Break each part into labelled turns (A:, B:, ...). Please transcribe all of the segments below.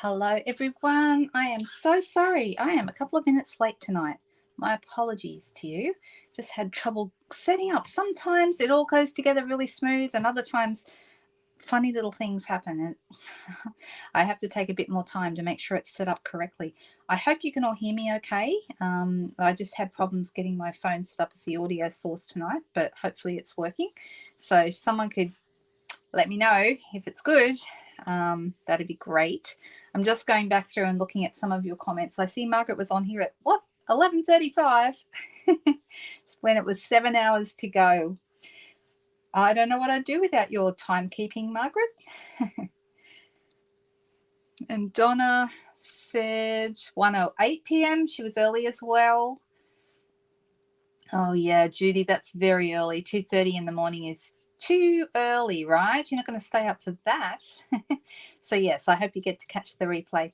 A: Hello everyone, I am so sorry. I am a couple of minutes late tonight. My apologies to you. Just had trouble setting up. Sometimes it all goes together really smooth and other times funny little things happen and I have to take a bit more time to make sure it's set up correctly. I hope you can all hear me okay. I just had problems getting my phone set up as the audio source tonight, but hopefully it's working. So if someone could let me know if it's good. That'd be great. I'm just going back through and looking at some of your comments. I see Margaret was on here at 11:35 when it was 7 hours to go. I don't know what I'd do without your timekeeping, Margaret. And Donna said 1:08 p.m. She was early as well. Oh yeah, Judy, that's very early. 2:30 in the morning is too early, right? You're not going to stay up for that. So yes, I hope you get to catch the replay.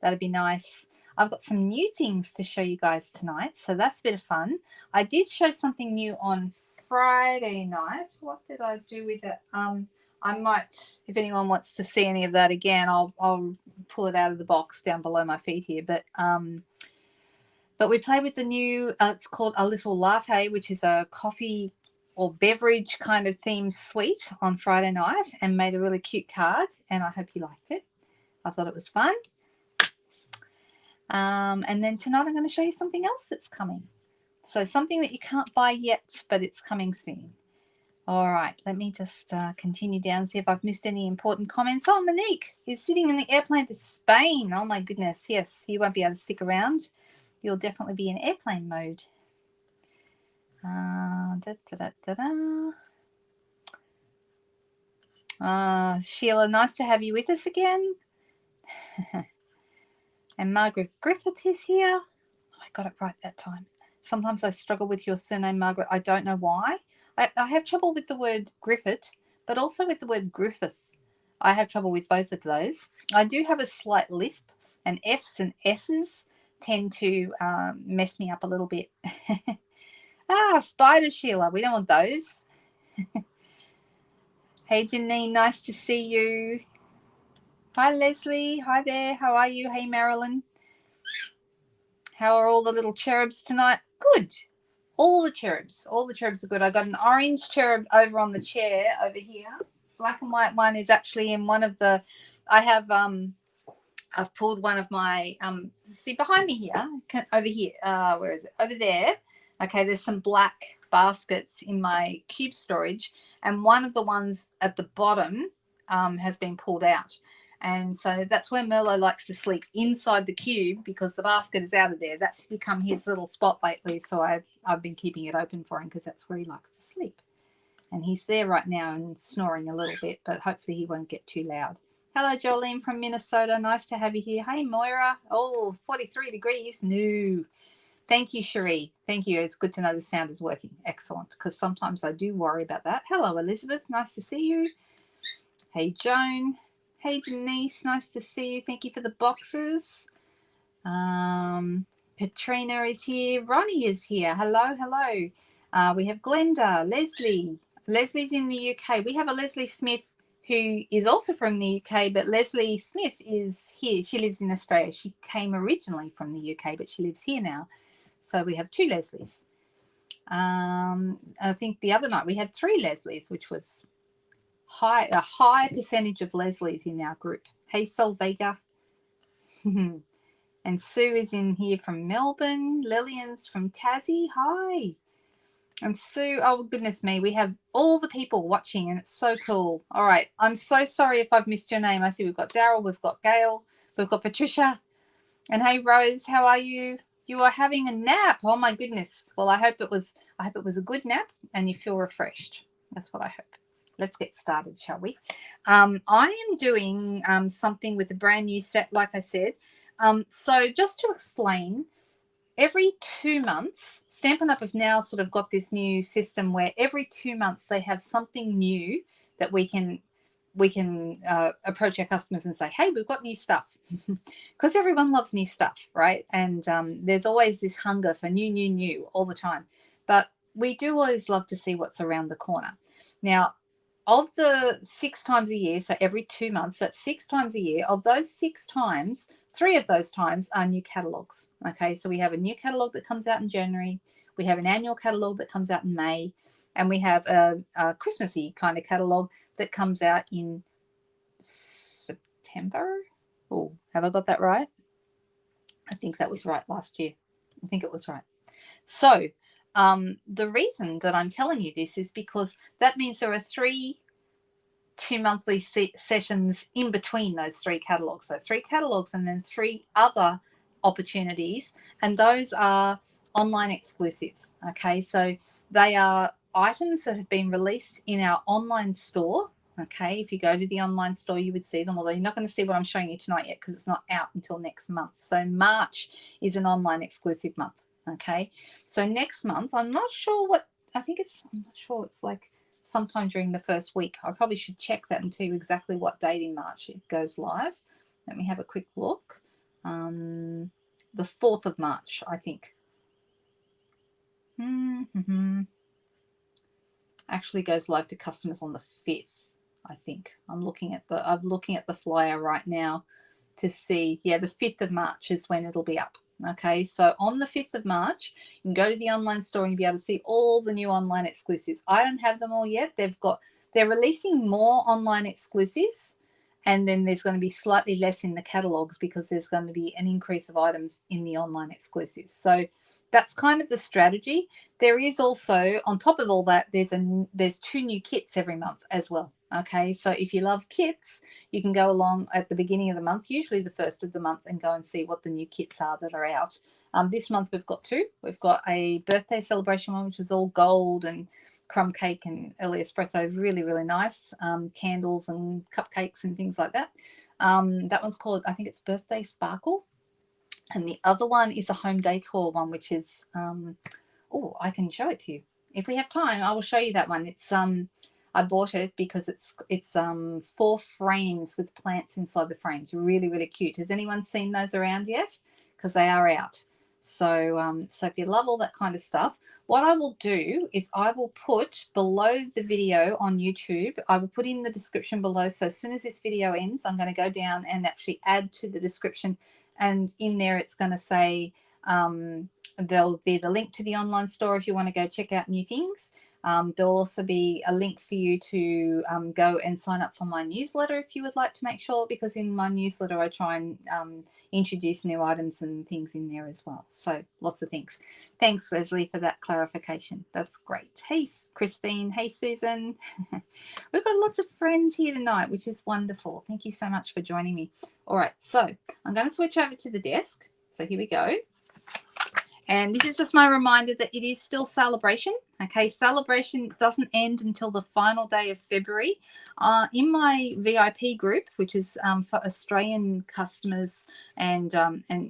A: That'd be nice. I've got some new things to show you guys tonight, so that's a bit of fun. I did show something new on Friday night. What did I do with it? I might, if anyone wants to see any of that again, I'll pull it out of the box down below my feet here. But we played with the new, it's called A Little Latte, which is a coffee or beverage kind of themed suite on Friday night, and made a really cute card, and I hope you liked it. I thought it was fun. And then tonight I'm going to show you something else that's coming. So something that you can't buy yet, but it's coming soon. All right, let me just continue down, see if I've missed any important comments. Oh, Monique is sitting in the airplane to Spain. Oh my goodness, yes, you won't be able to stick around. You'll definitely be in airplane mode. Sheila, nice to have you with us again. And Margaret Griffith is here. Oh, I got it right that time. Sometimes I struggle with your surname, Margaret. I don't know why. I have trouble with the word Griffith, but also with the word Griffith. I have trouble with both of those. I do have a slight lisp, and F's and S's tend to mess me up a little bit. Spider Sheila, we don't want those. Hey Janine, nice to see you. Hi Leslie, hi there, how are you? Hey Marilyn. How are all the little cherubs tonight? Good. All the cherubs are good. I got an orange cherub over on the chair over here. Black and white one is actually in one of the, I've pulled one of my, see behind me here, over here, where is it? Over there. Okay, there's some black baskets in my cube storage, and one of the ones at the bottom has been pulled out. And so that's where Merlot likes to sleep, inside the cube, because the basket is out of there. That's become his little spot lately, so I've been keeping it open for him because that's where he likes to sleep. And he's there right now and snoring a little bit, but hopefully he won't get too loud. Hello, Jolene from Minnesota. Nice to have you here. Hey, Moira. Oh, 43 degrees. No. Thank you, Cherie. Thank you. It's good to know the sound is working. Excellent, because sometimes I do worry about that. Hello, Elizabeth. Nice to see you. Hey, Joan. Hey, Denise. Nice to see you. Thank you for the boxes. Katrina is here. Ronnie is here. Hello, hello. We have Glenda, Leslie. Leslie's in the UK. We have a Leslie Smith who is also from the UK, but Leslie Smith is here. She lives in Australia. She came originally from the UK, but she lives here now. So we have two Leslies. I think the other night we had three Leslies, which was a high percentage of Leslies in our group. Hey, Sol Vega. And Sue is in here from Melbourne. Lillian's from Tassie. Hi. And Sue, oh goodness me, we have all the people watching and it's so cool. All right, I'm so sorry if I've missed your name. I see we've got Daryl, we've got Gail, we've got Patricia. And hey Rose, how are you? You are having a nap. Oh my goodness. Well, I hope it was a good nap and you feel refreshed. That's what I hope. Let's get started, shall we? I am doing something with a brand new set, like I said. So just to explain, every 2 months, Stampin' Up have now sort of got this new system where every 2 months they have something new that we can approach our customers and say, hey, we've got new stuff. Because everyone loves new stuff, right? And there's always this hunger for new all the time. But we do always love to see what's around the corner. Now, of the 6 times a year, so every 2 months, that's 6 times a year. Of those 6 times, 3 of those times are new catalogs. Okay, so we have a new catalog that comes out in January, we have an annual catalog that comes out in May, and we have a Christmassy kind of catalog that comes out in September. Oh, have I got that right? I think that was right last year. I think it was right. So the reason that I'm telling you this is because that means there are 3 2-monthly sessions in between those 3 catalogs. So 3 catalogs and then 3 other opportunities, and those are online exclusives. Okay, so they are items that have been released in our online store. Okay, if you go to the online store, you would see them, although you're not going to see what I'm showing you tonight yet because it's not out until next month. So March is an online exclusive month. Okay, so next month, I'm not sure what, I'm not sure, it's like sometime during the first week. I probably should check that and tell you exactly what date in March it goes live. Let me have a quick look. The 4th of March, I think. Actually goes live to customers on the 5th, I think. I'm looking at the flyer right now to see. Yeah, the 5th of March is when it'll be up. Okay, so on the 5th of March, you can go to the online store and you'll be able to see all the new online exclusives. I don't have them all yet. They're releasing more online exclusives, and then there's going to be slightly less in the catalogs because there's going to be an increase of items in the online exclusives. So that's kind of the strategy. There is also, on top of all that, there's 2 new kits every month as well. Okay, so if you love kits, you can go along at the beginning of the month, usually the 1st of the month, and go and see what the new kits are that are out. This month we've got 2. We've got a birthday celebration one, which is all gold and crumb cake and early espresso, really, really nice. Candles and cupcakes and things like that. That one's called, I think it's Birthday Sparkle. And the other one is a home decor one, which is, I can show it to you. If we have time, I will show you that one. It's I bought it because it's 4 frames with plants inside the frames. Really, really cute. Has anyone seen those around yet? Because they are out. So so if you love all that kind of stuff, what I will do is I will put below the video on YouTube, I will put in the description below. So as soon as this video ends, I'm going to go down and actually add to the description. And in there, it's going to say there'll be the link to the online store if you want to go check out new things. There'll also be a link for you to go and sign up for my newsletter if you would like to make sure, because in my newsletter I try and introduce new items and things in there as well. So lots of things. Thanks, Leslie, for that clarification. That's great. Hey, Christine. Hey, Susan. We've got lots of friends here tonight, which is wonderful. Thank you so much for joining me. All right, so I'm going to switch over to the desk. So here we go. And this is just my reminder that it is still celebration. Okay, celebration doesn't end until the final day of February. In my VIP group, which is for Australian customers and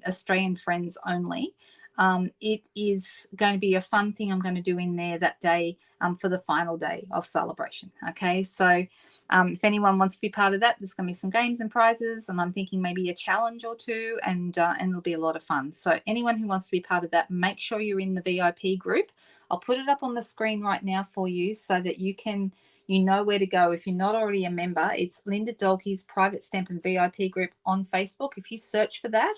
A: Australian friends only, it is going to be a fun thing I'm going to do in there that day for the final day of celebration. Okay, so if anyone wants to be part of that, there's going to be some games and prizes, and I'm thinking maybe a challenge or 2, and it'll be a lot of fun. So anyone who wants to be part of that, make sure you're in the VIP group. I'll put it up on the screen right now for you so that you know where to go. If you're not already a member, it's Linda Dolke's private Stampin' VIP group on Facebook. If you search for that,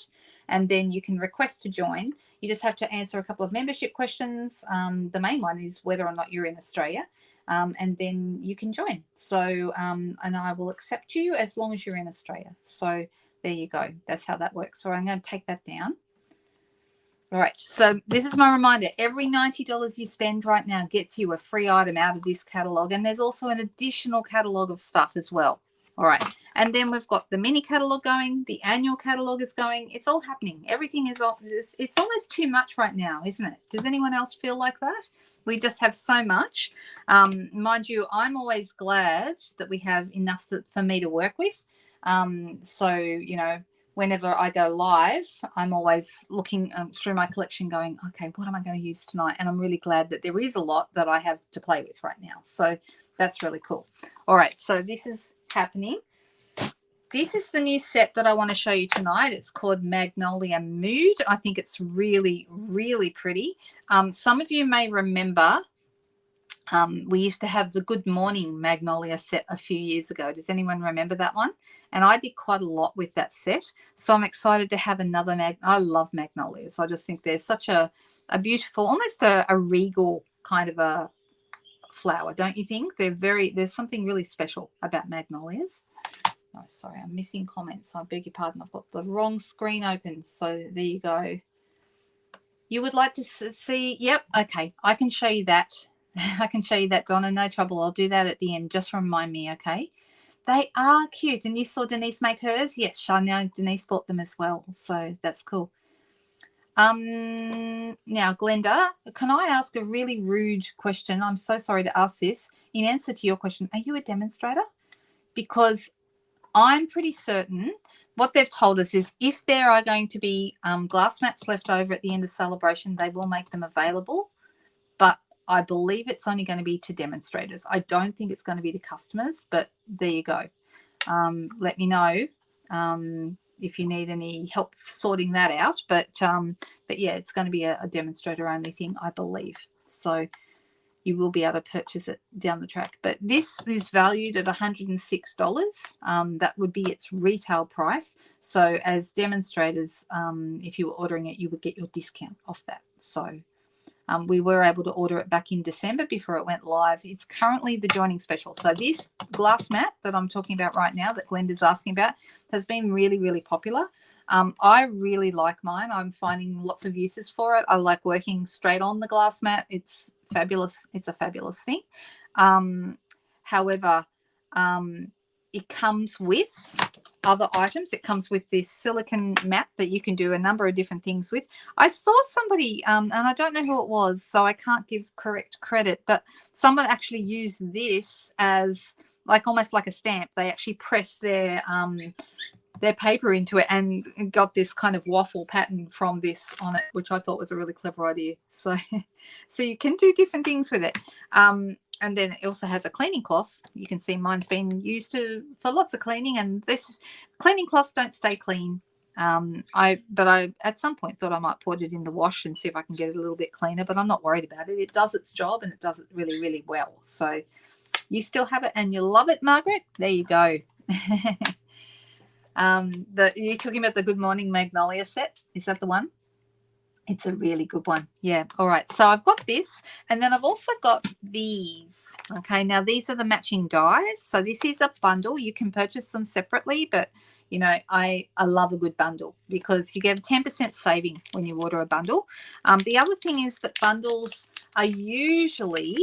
A: and then you can request to join. You just have to answer a couple of membership questions. The main one is whether or not you're in Australia, and then you can join. So, and I will accept you as long as you're in Australia. So there you go. That's how that works. So I'm going to take that down. All right, so this is my reminder. Every $90 you spend right now gets you a free item out of this catalog, and there's also an additional catalog of stuff as well. All right, and then we've got the mini catalog going, the annual catalog is going. It's all happening. Everything is off. It's almost too much right now, isn't it? Does anyone else feel like that? We just have so much. Mind you, I'm always glad that we have enough for me to work with. So, you know, whenever I go live, I'm always looking through my collection going, okay, what am I going to use tonight? And I'm really glad that there is a lot that I have to play with right now. So that's really cool. All right, so this is happening. This is the new set that I want to show you tonight. It's called Magnolia Mood. I think it's really, really pretty. Some of you may remember We used to have the Good Morning Magnolia set a few years ago. Does anyone remember that one? And I did quite a lot with that set. So I'm excited to have another I love magnolias. I just think they're such a beautiful, almost a regal kind of a flower, don't you think? There's something really special about magnolias. Oh, sorry, I'm missing comments. I beg your pardon. I've got the wrong screen open. So there you go. You would like to see? Yep. Okay. I can show you that. I can show you that, Donna. No trouble. I'll do that at the end. Just remind me, okay? They are cute. And you saw Denise make hers? Yes, I know Denise bought them as well. So that's cool. Now, Glenda, can I ask a really rude question? I'm so sorry to ask this. In answer to your question, are you a demonstrator? Because I'm pretty certain what they've told us is if there are going to be glass mats left over at the end of celebration, they will make them available. But I believe it's only going to be to demonstrators. I don't think it's going to be to customers, but there you go. Let me know if you need any help sorting that out. But yeah, it's going to be a demonstrator only thing, I believe. So you will be able to purchase it down the track. But this is valued at $106. That would be its retail price. So as demonstrators, if you were ordering it, you would get your discount off that. So we were able to order it back in December before it went live. It's currently the joining special. So this glass mat that I'm talking about right now that Glenda's asking about has been really, really popular. I really like mine. I'm finding lots of uses for it. I like working straight on the glass mat. It's fabulous. It's a fabulous thing. However, it comes with other items. It comes with this silicone mat that you can do a number of different things with. I saw somebody, and I don't know who it was, so I can't give correct credit, but someone actually used this as almost like a stamp. They actually pressed their paper into it and got this kind of waffle pattern from this on it, which I thought was a really clever idea. So you can do different things with it. And then it also has a cleaning cloth. You can see mine's been used for lots of cleaning, and this cleaning cloths don't stay clean. I at some point thought I might put it in the wash and see if I can get it a little bit cleaner, but I'm not worried about it. It does its job, and it does it really, really well. So you still have it and you love it, Margaret. There you go. You're talking about the Good Morning Magnolia set. Is that the one? It's a really good one. Yeah. All right. So I've got this, and then I've also got these. Okay. Now these are the matching dies. So this is a bundle. You can purchase them separately, but you know, I love a good bundle because you get a 10% saving when you order a bundle. The other thing is that bundles are usually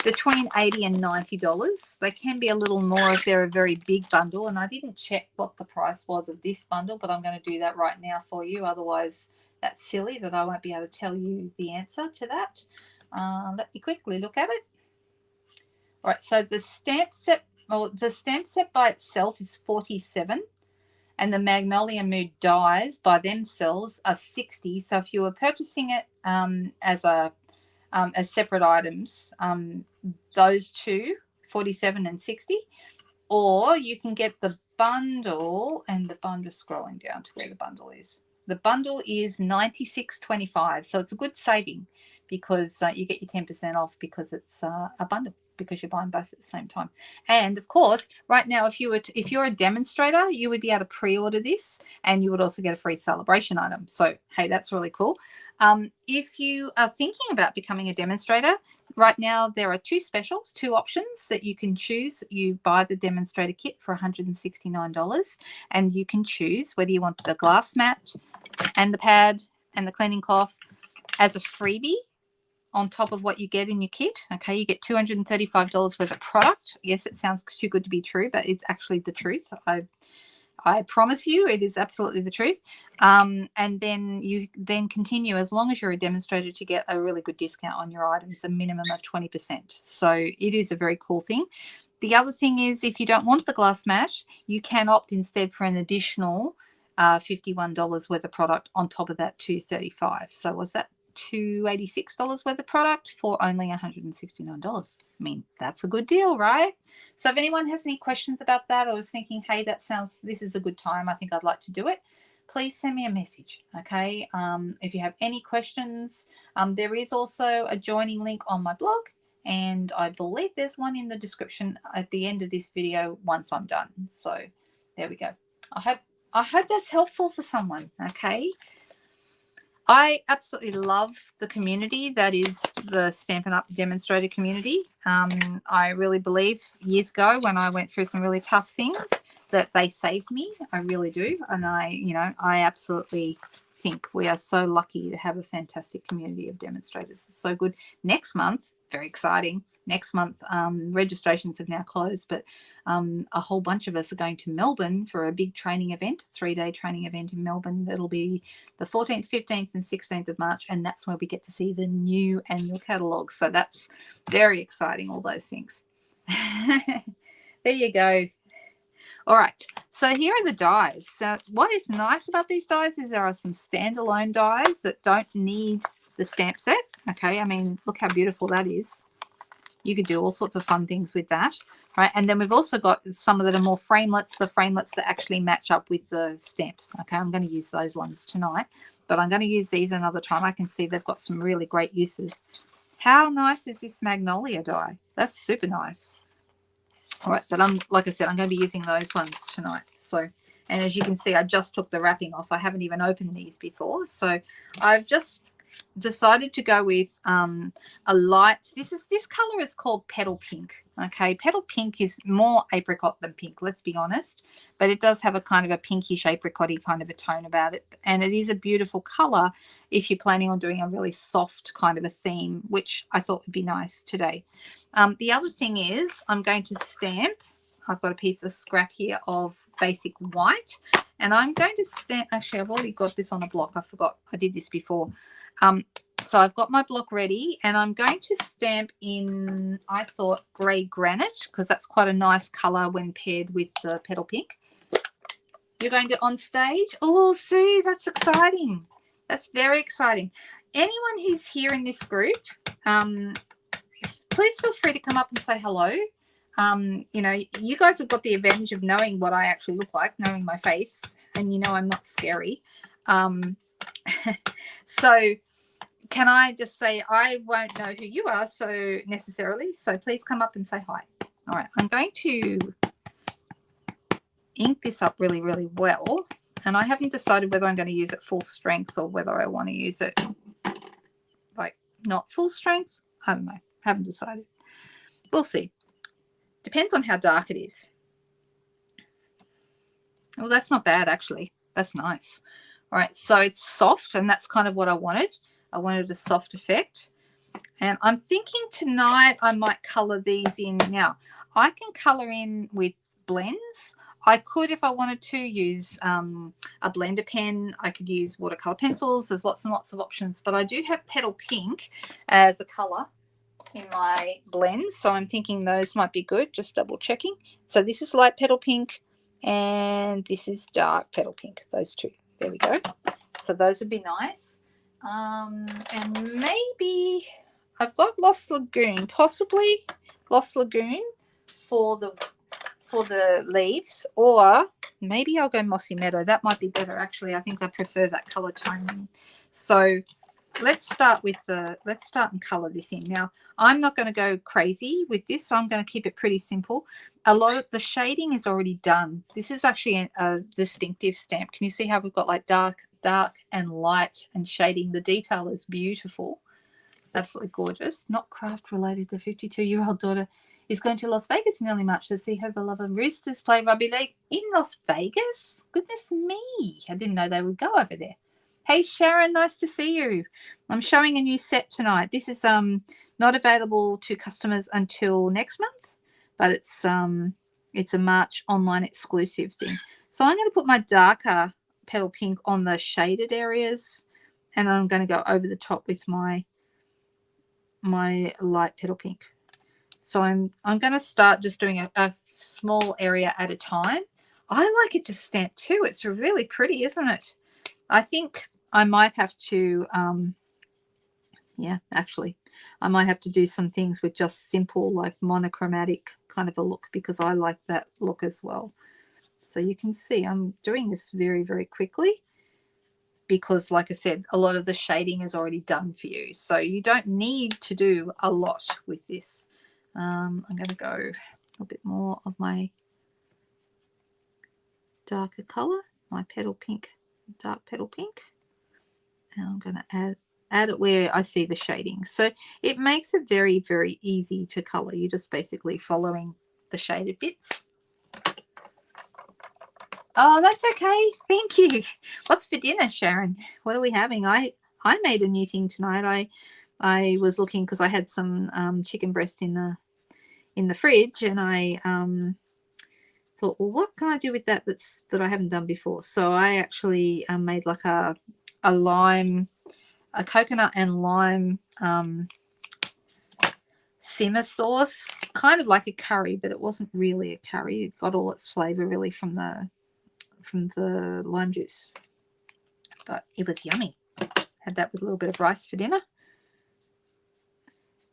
A: between $80 and $90. They can be a little more if they're a very big bundle, and I didn't check what the price was of this bundle, but I'm going to do that right now for you. Otherwise, that's silly that I won't be able to tell you the answer to that. Let me quickly look at it. All right, so the stamp set by itself is $47, and the Magnolia Mood dies by themselves are $60. So if you were purchasing it as separate items, those two, $47 and $60, or you can get the bundle, and I'm just scrolling down to where the bundle is. The bundle is $96.25, so it's a good saving because you get your 10% off because it's a bundle, because you're buying both at the same time. And of course, right now, if you're a demonstrator, you would be able to pre-order this, and you would also get a free celebration item. So hey, that's really cool. If you are thinking about becoming a demonstrator, right now there are two options that you can choose. You buy the demonstrator kit for $169, and you can choose whether you want the glass mat and the pad and the cleaning cloth as a freebie on top of what you get in your kit. Okay, you get $235 worth of product. Yes, it sounds too good to be true, but it's actually the truth. I promise you, it is absolutely the truth. And then you continue, as long as you're a demonstrator, to get a really good discount on your items, a minimum of 20%. So it is a very cool thing. The other thing is, if you don't want the glass mat, you can opt instead for an additional $51 worth of product on top of that $235. So was that $286 worth of product for only $169? I mean, that's a good deal, right? So if anyone has any questions about that, or is thinking, hey, this is a good time, I think I'd like to do it, please send me a message. Okay. If you have any questions, there is also a joining link on my blog, and I believe there's one in the description at the end of this video once I'm done. So there we go. I hope that's helpful for someone. Okay. I absolutely love the community that is the Stampin' Up! Demonstrator community. I really believe years ago when I went through some really tough things that they saved me. I really do. And I absolutely think we are so lucky to have a fantastic community of demonstrators. It's so good. Next month, very exciting. Next month, registrations have now closed, but a whole bunch of us are going to Melbourne for a big training event, 3-day training event in Melbourne. That'll be the 14th, 15th, and 16th of March, and that's where we get to see the new annual catalogue. So that's very exciting, all those things. There you go. All right, so here are the dies. So what is nice about these dies is there are some standalone dies that don't need the stamp set. Okay, I mean, look how beautiful that is. You could do all sorts of fun things with that, right? And then we've also got some that are more framelets, the framelets that actually match up with the stamps. Okay, I'm going to use those ones tonight, but I'm going to use these another time. I can see they've got some really great uses. How nice is this Magnolia die? That's super nice. All right, but like I said, I'm going to be using those ones tonight. So, and as you can see, I just took the wrapping off. I haven't even opened these before. So I've just decided to go with a light. This color is called Petal Pink. Okay, Petal Pink is more apricot than pink, let's be honest, but it does have a kind of a pinkish apricot-y kind of a tone about it, and it is a beautiful color if you're planning on doing a really soft kind of a theme, which I thought would be nice today. The other thing is I'm going to stamp. I've got a piece of scrap here of basic white, and I'm going to stamp. Actually, I've already got this on a block. I forgot I did this before. So I've got my block ready, and I'm going to stamp in, I thought, grey granite, because that's quite a nice color when paired with the Petal Pink. You're going to on stage? Oh, Sue, that's exciting. That's very exciting. Anyone who's here in this group, please feel free to come up and say hello. You guys have got the advantage of knowing what I actually look like, knowing my face, and I'm not scary. So can I just say I won't know who you are so necessarily, so please come up and say hi. All right, I'm going to ink this up really, really well, and I haven't decided whether I'm going to use it full strength or whether I want to use it like not full strength. I don't know. Haven't decided. We'll see. Depends on how dark it is. Well, that's not bad, actually. That's nice. All right, so it's soft, and that's kind of what I wanted. I wanted a soft effect. And I'm thinking tonight I might color these in. Now, I can color in with blends. I could, if I wanted to, use a blender pen. I could use watercolor pencils. There's lots and lots of options. But I do have Petal Pink as a color in my blends, so I'm thinking those might be good. Just double checking. So this is light Petal Pink, and this is dark Petal Pink. Those two. There we go. So those would be nice. And maybe I've got Lost Lagoon, possibly Lost Lagoon for the leaves, or maybe I'll go Mossy Meadow. That might be better, actually. I think I prefer that color tone. So let's start and color this in. Now, I'm not going to go crazy with this, so I'm going to keep it pretty simple. A lot of the shading is already done. This is actually a distinctive stamp. Can you see how we've got like dark and light and shading? The detail is beautiful. Absolutely gorgeous. Not craft related. The 52-year-old daughter is going to Las Vegas in early March to see her beloved Roosters play rugby league in Las Vegas. Goodness me. I didn't know they would go over there. Hey, Sharon, nice to see you. I'm showing a new set tonight. This is not available to customers until next month, but it's a March online exclusive thing. So I'm going to put my darker Petal Pink on the shaded areas, and I'm going to go over the top with my light Petal Pink. So I'm going to start just doing a small area at a time. I like it to stamp too. It's really pretty, isn't it? I think I might have to, actually, I might have to do some things with just simple, like monochromatic kind of a look, because I like that look as well. So you can see I'm doing this very, very quickly because, like I said, a lot of the shading is already done for you. So you don't need to do a lot with this. I'm going to go a little bit more of my darker color, my petal pink, dark petal pink. And I'm going to add it where I see the shading. So it makes it very, very easy to color. You're just basically following the shaded bits. Oh, that's okay. Thank you. What's for dinner, Sharon? What are we having? I made a new thing tonight. I was looking because I had some chicken breast in the fridge, and I thought, well, what can I do with that that I haven't done before? So I actually made like a coconut and lime simmer sauce, kind of like a curry, but it wasn't really a curry. It got all its flavor really from the lime juice, but it was yummy. Had that with a little bit of rice for dinner.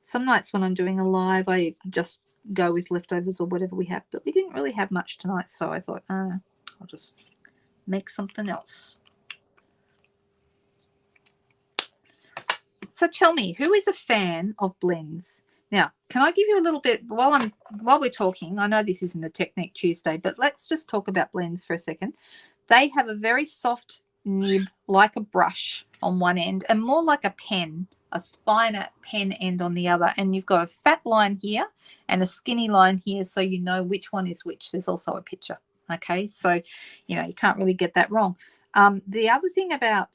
A: Some nights when I'm doing a live, I just go with leftovers or whatever we have, but we didn't really have much tonight, so I thought, I'll just make something else. So tell me, who is a fan of blends? Now, can I give you a little bit while we're talking? I know this isn't a Technique Tuesday, but let's just talk about blends for a second. They have a very soft nib, like a brush on one end, and more like a pen, a finer pen end on the other. And you've got a fat line here and a skinny line here, so you know which one is which. There's also a picture. Okay, so you can't really get that wrong. The other thing about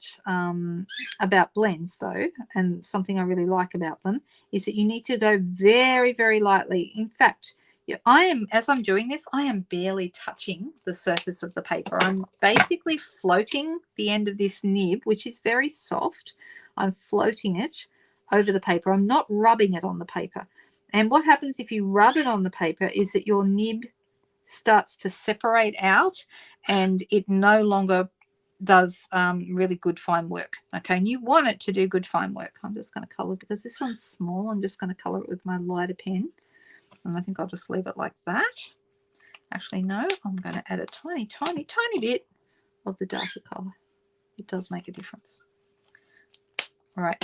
A: blends, though, and something I really like about them, is that you need to go very, very lightly. In fact, as I'm doing this, I am barely touching the surface of the paper. I'm basically floating the end of this nib, which is very soft. I'm floating it over the paper. I'm not rubbing it on the paper. And what happens if you rub it on the paper is that your nib starts to separate out, and it no longer does really good fine work. Okay, and you want it to do good fine work. I'm just going to color, because this one's small, I'm just going to color it with my lighter pen, and I think I'll just leave it like that. Actually, no, I'm going to add a tiny, tiny, tiny bit of the darker color. It does make a difference. All right,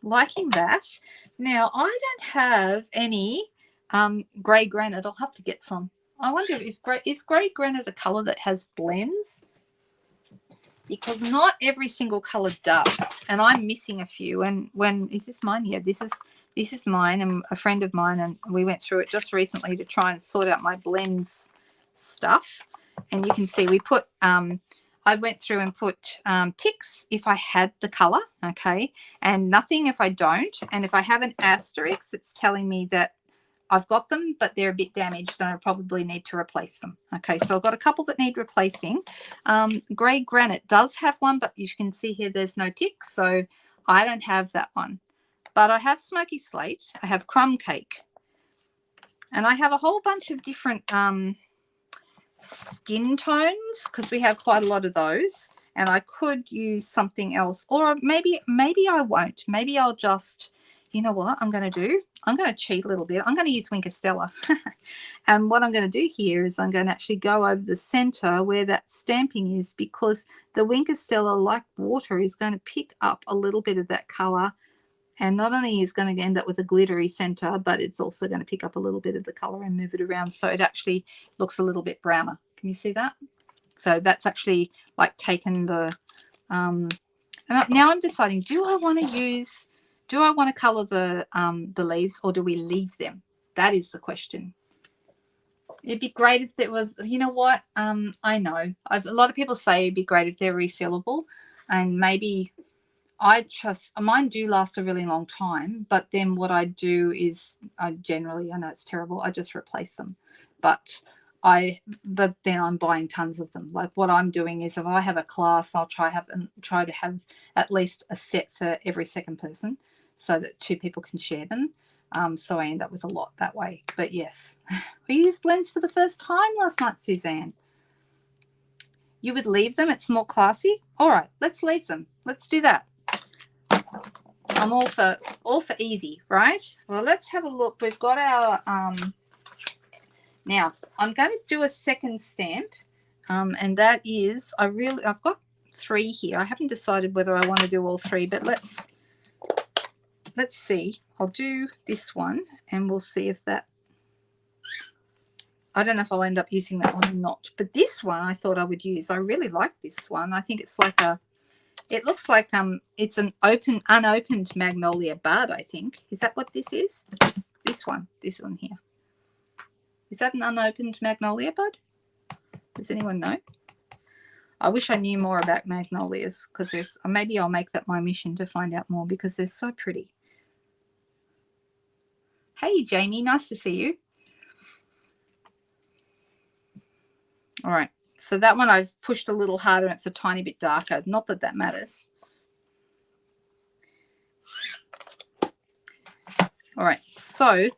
A: liking that. Now, I don't have any grey granite. I'll have to get some. I wonder if is grey granite a color that has blends? Because not every single color does, and I'm missing a few. And is this mine? Yeah, this is mine, and a friend of mine, and we went through it just recently to try and sort out my blends stuff. And you can see we put I went through and put ticks if I had the color, okay, and nothing if I don't. And if I have an asterisk, it's telling me that I've got them, but they're a bit damaged and I probably need to replace them. Okay, so I've got a couple that need replacing. Grey granite does have one, but you can see here there's no tick, so I don't have that one. But I have smoky slate, I have crumb cake, and I have a whole bunch of different skin tones, because we have quite a lot of those. And I could use something else, or maybe I won't. Maybe I'll just, you know what I'm going to do? I'm going to cheat a little bit. I'm going to use Winker Stella. And what I'm going to do here is I'm going to actually go over the center where that stamping is, because the Winker Stella, like water, is going to pick up a little bit of that color. And not only is going to end up with a glittery center, but it's also going to pick up a little bit of the color and move it around, so it actually looks a little bit browner. Can you see that? So that's actually like taken the and now I'm deciding, do I want to color the leaves, or do we leave them? That is the question. It'd be great if there was, you know what, I know a lot of people say it'd be great if they're refillable, and maybe mine do last a really long time, but then what I do is I know it's terrible, I just replace them. But then I'm buying tons of them. Like what I'm doing is, if I have a class, I'll try to have at least a set for every second person, so that 2 people can share them. So I end up with a lot that way. But yes, we used blends for the first time last night, Suzanne. You would leave them? It's more classy? All right, let's leave them. Let's do that. I'm all for easy, right? Well, let's have a look. We've got our now I'm going to do a second stamp, and that is I've got 3 here. I haven't decided whether I want to do all 3, but let's see. I'll do this one and we'll see if that, I don't know if I'll end up using that one or not, but this one I thought I would use. I really like this one. I think it's like a, it looks like it's an unopened Magnolia bud, I think. Is that what this is? This one here. Is that an unopened Magnolia bud? Does anyone know? I wish I knew more about magnolias, because there's, maybe I'll make that my mission to find out more, because they're so pretty. Hey Jamie, nice to see you. All right, so that one I've pushed a little harder and it's a tiny bit darker. Not that that matters. All right, so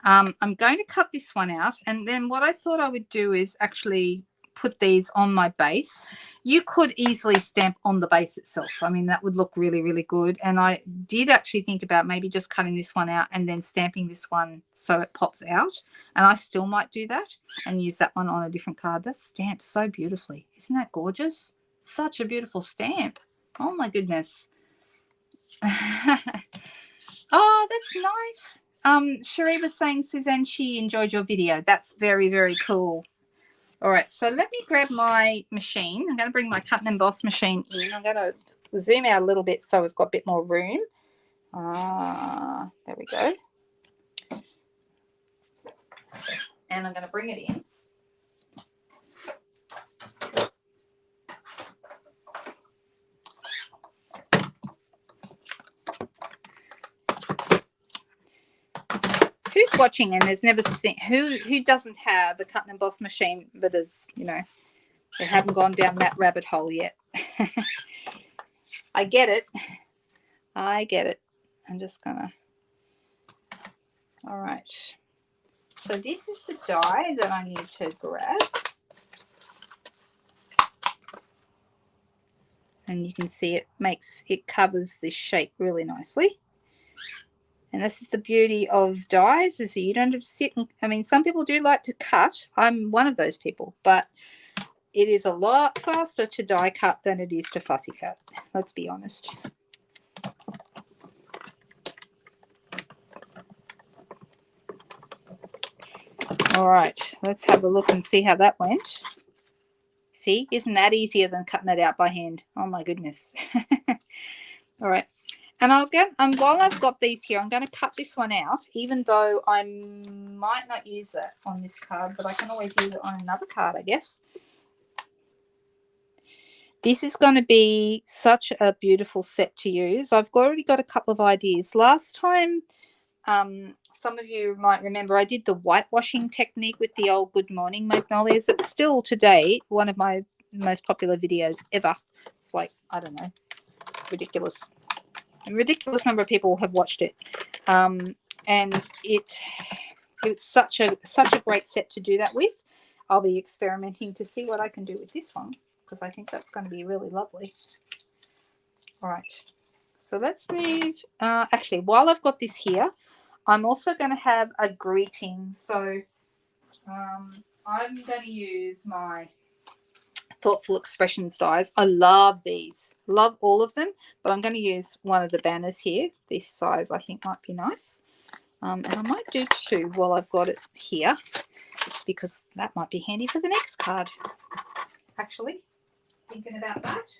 A: I'm going to cut this one out, and then what I thought I would do is actually put these on my base. You could easily stamp on the base itself. I mean, that would look really, really good. And I did actually think about maybe just cutting this one out and then stamping this one so it pops out. And I still might do that and use that one on a different card. That's stamped so beautifully. Isn't that gorgeous? Such a beautiful stamp. Oh my goodness. Oh, that's nice. Cherie was saying, Suzanne, she enjoyed your video. That's very, very cool. All right, so let me grab my machine. I'm going to bring my cut and emboss machine in. I'm going to zoom out a little bit so we've got a bit more room. There we go. And I'm going to bring it in. Who's watching and has never seen, who doesn't have a cut and emboss machine, but is, you know, they haven't gone down that rabbit hole yet? I get it. I get it. I'm just gonna, all right. So this is the die that I need to grab. And you can see it covers this shape really nicely. And this is the beauty of dies, is that you don't have to sit and, I mean, some people do like to cut. I'm one of those people, but it is a lot faster to die cut than it is to fussy cut. Let's be honest. All right, let's have a look and see how that went. See, isn't that easier than cutting it out by hand? Oh my goodness. All right. And I'll get, while I've got these here, I'm going to cut this one out, even though I might not use that on this card, but I can always use it on another card, I guess. This is going to be such a beautiful set to use. I've already got a couple of ideas. Last time, some of you might remember, I did the whitewashing technique with the old Good Morning Magnolias. It's still today one of my most popular videos ever. It's like, I don't know, ridiculous. A ridiculous number of people have watched it, and it's such a great set to do that with. I'll be experimenting to see what I can do with this one, because I think that's going to be really lovely. All right, so let's move. Actually, while I've got this here, I'm also going to have a greeting. So I'm going to use my Thoughtful Expressions dies. I love these, love all of them, but I'm going to use one of the banners here. This size I think might be nice, and I might do 2 while I've got it here, because that might be handy for the next card. Actually, thinking about that.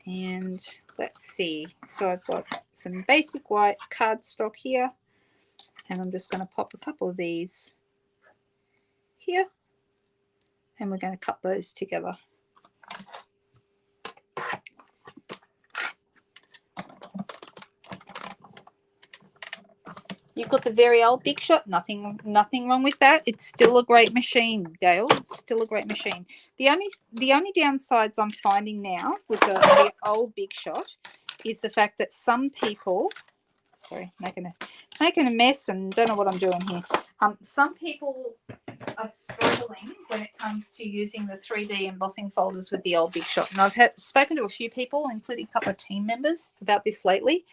A: And let's see, so I've got some basic white cardstock here, and I'm just going to pop a couple of these here, and we're going to cut those together. You've got the very old Big Shot. Nothing wrong with that. It's still a great machine, Gail. Still a great machine. The only downsides I'm finding now with the old Big Shot is the fact that some people, sorry, making a mess and don't know what I'm doing here. Some people are struggling when it comes to using the 3D embossing folders with the old Big Shot. And I've spoken to a few people, including a couple of team members, about this lately.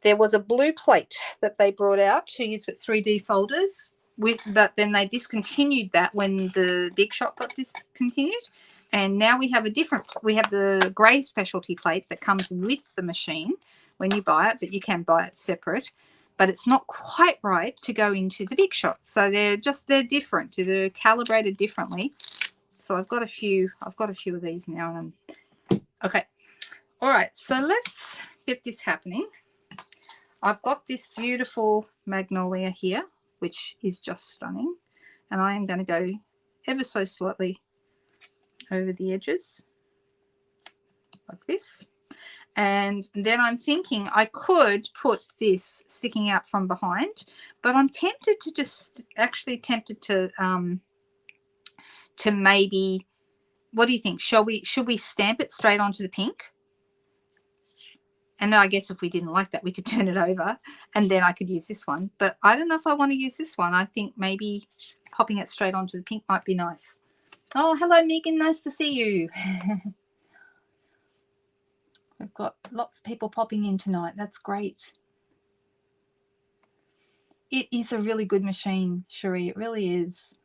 A: There was a blue plate that they brought out to use with 3D folders, but then they discontinued that when the Big Shot got discontinued. And now we have the grey specialty plate that comes with the machine when you buy it, but you can buy it separate. But it's not quite right to go into the Big Shot. So they're different. They're calibrated differently. So I've got a few of these now. Okay. All right. So let's get this happening. I've got this beautiful Magnolia here, which is just stunning. And I am going to go ever so slightly over the edges like this. And then I'm thinking I could put this sticking out from behind, but I'm tempted to maybe, what do you think? Should we stamp it straight onto the pink? And I guess if we didn't like that, we could turn it over and then I could use this one. But I don't know if I want to use this one. I think maybe popping it straight onto the pink might be nice. Oh, hello, Megan. Nice to see you. We've got lots of people popping in tonight. That's great. It is a really good machine, Cherie. It really is.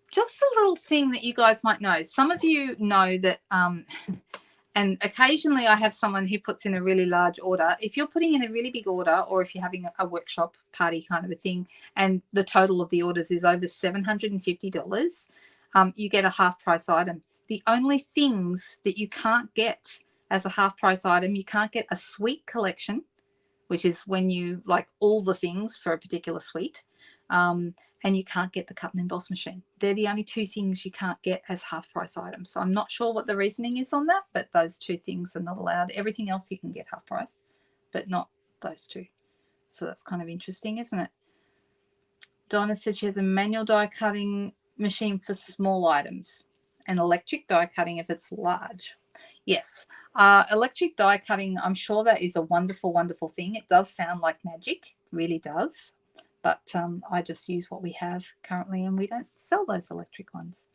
A: Just a little thing that you guys might know. Some of you know that, and occasionally I have someone who puts in a really large order. If you're putting in a really big order, or if you're having a workshop party kind of a thing, and the total of the orders is over $750, you get a half price item. The only things that you can't get as a half price item, you can't get a suite collection, which is when you like all the things for a particular suite, and you can't get the cut and emboss machine. They're the only two things you can't get as half price items. So I'm not sure what the reasoning is on that, but those two things are not allowed. Everything else you can get half price, but not those two. So that's kind of interesting, isn't it? Donna said she has a manual die cutting machine for small items and electric die cutting if it's large. Yes, electric die cutting, I'm sure that is a wonderful, wonderful thing. It does sound like magic, really does. But I just use what we have currently, and we don't sell those electric ones.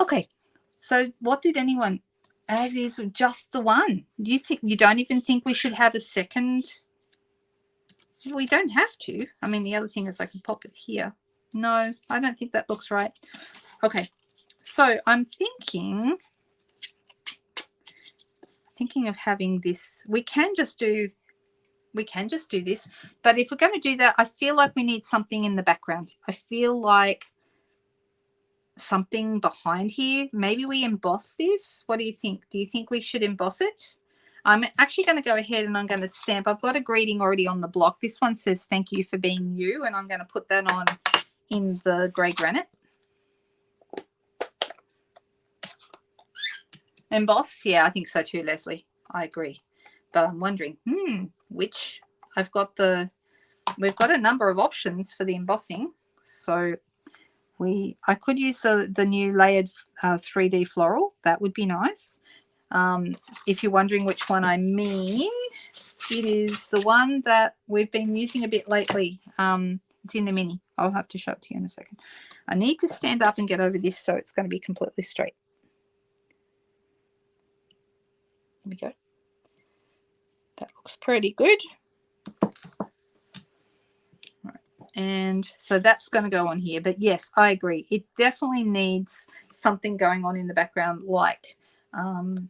A: Okay, so what did anyone, as is just the one? You don't even think we should have a second? We don't have to. I mean, the other thing is I can pop it here. No, I don't think that looks right. Okay, so I'm thinking of having this. We can just do this, but if we're going to do that, I feel like we need something in the background. I feel like something behind here. Maybe we emboss this. What do you think? Do you think we should emboss it? I'm actually going to go ahead and I'm going to stamp. I've got a greeting already on the block. This one says thank you for being you, and I'm going to put that on in the grey granite. Emboss? Yeah, I think so too, Leslie. I agree. But I'm wondering, which we've got a number of options for the embossing. So I could use the new layered 3D floral. That would be nice. If you're wondering which one I mean, it is the one that we've been using a bit lately. It's in the mini. I'll have to show it to you in a second. I need to stand up and get over this so it's going to be completely straight. Here we go. That looks pretty good. Right. And so that's going to go on here. But yes, I agree. It definitely needs something going on in the background, like the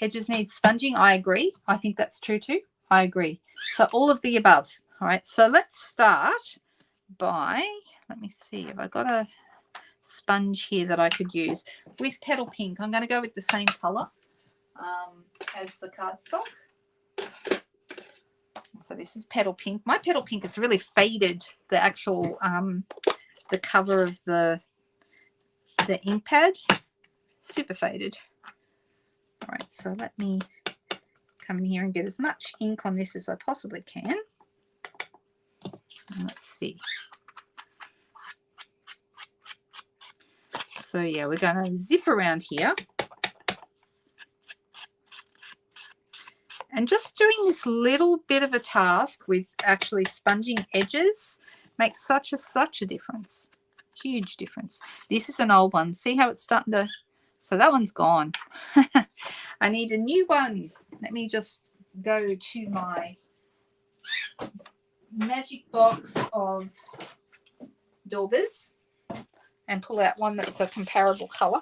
A: edges need sponging. I agree. I think that's true too. I agree. So all of the above. All right. So let's start by, let me see if I got a sponge here that I could use with Petal Pink. I'm going to go with the same color as the cardstock. So this is Petal Pink. My Petal Pink is really faded, the actual the cover of the ink pad. Super faded. All right, so let me come in here and get as much ink on this as I possibly can. And let's see. So yeah, we're going to zip around here. And just doing this little bit of a task with actually sponging edges makes such a difference. Huge difference. This is an old one. See how it's starting to... So that one's gone. I need a new one. Let me just go to my magic box of daubers and pull out one that's a comparable colour.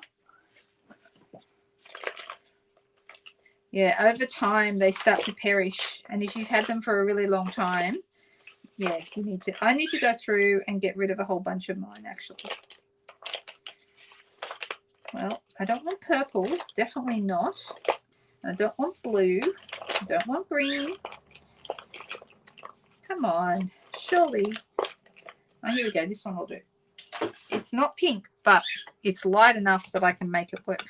A: Yeah, over time they start to perish, and if you've had them for a really long time, yeah, you need to. I need to go through and get rid of a whole bunch of mine, actually. Well, I don't want purple, definitely not. I don't want blue. I don't want green. Come on, surely. Oh, here we go. This one will do. It's not pink, but it's light enough that I can make it work.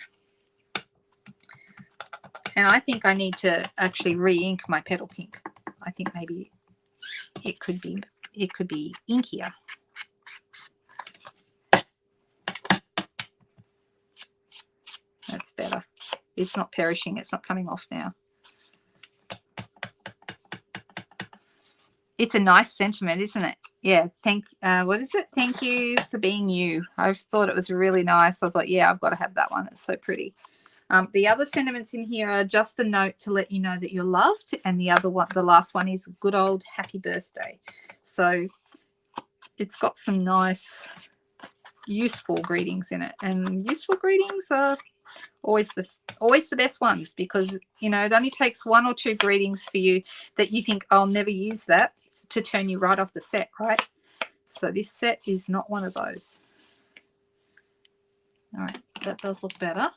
A: And I think I need to actually re-ink my petal pink. I think maybe it could be inkier. That's better. It's not perishing. It's not coming off now. It's a nice sentiment, isn't it? Yeah. What is it? Thank you for being you. I thought it was really nice. I thought, yeah, I've got to have that one. It's so pretty. The other sentiments in here are just a note to let you know that you're loved, and the other one, the last one, is good old happy birthday. So it's got some nice useful greetings in it, and useful greetings are always the best ones, because you know it only takes one or two greetings for you that you think I'll never use that to turn you right off the set, right? So this set is not one of those. All right, that does look better.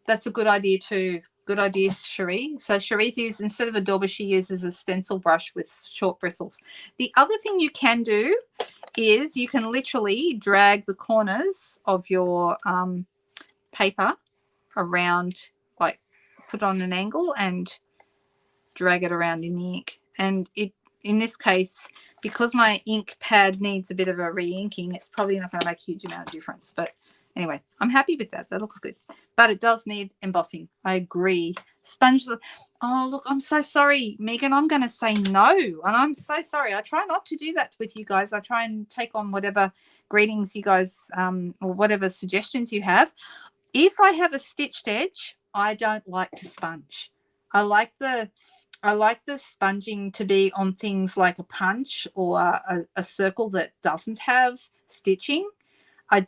A: That's a good idea too. Good idea, Cherie. So Cherie's used, instead of a dauber, she uses a stencil brush with short bristles. The other thing you can do is you can literally drag the corners of your paper around, like put on an angle and drag it around in the ink. And in this case, because my ink pad needs a bit of a re-inking, it's probably not going to make a huge amount of difference. But anyway, I'm happy with that. That looks good. But it does need embossing. I agree. Sponge. Oh, look, I'm so sorry, Megan. I'm going to say no. And I'm so sorry. I try not to do that with you guys. I try and take on whatever greetings you guys or whatever suggestions you have. If I have a stitched edge, I don't like to sponge. I like the sponging to be on things like a punch or a circle that doesn't have stitching. I'm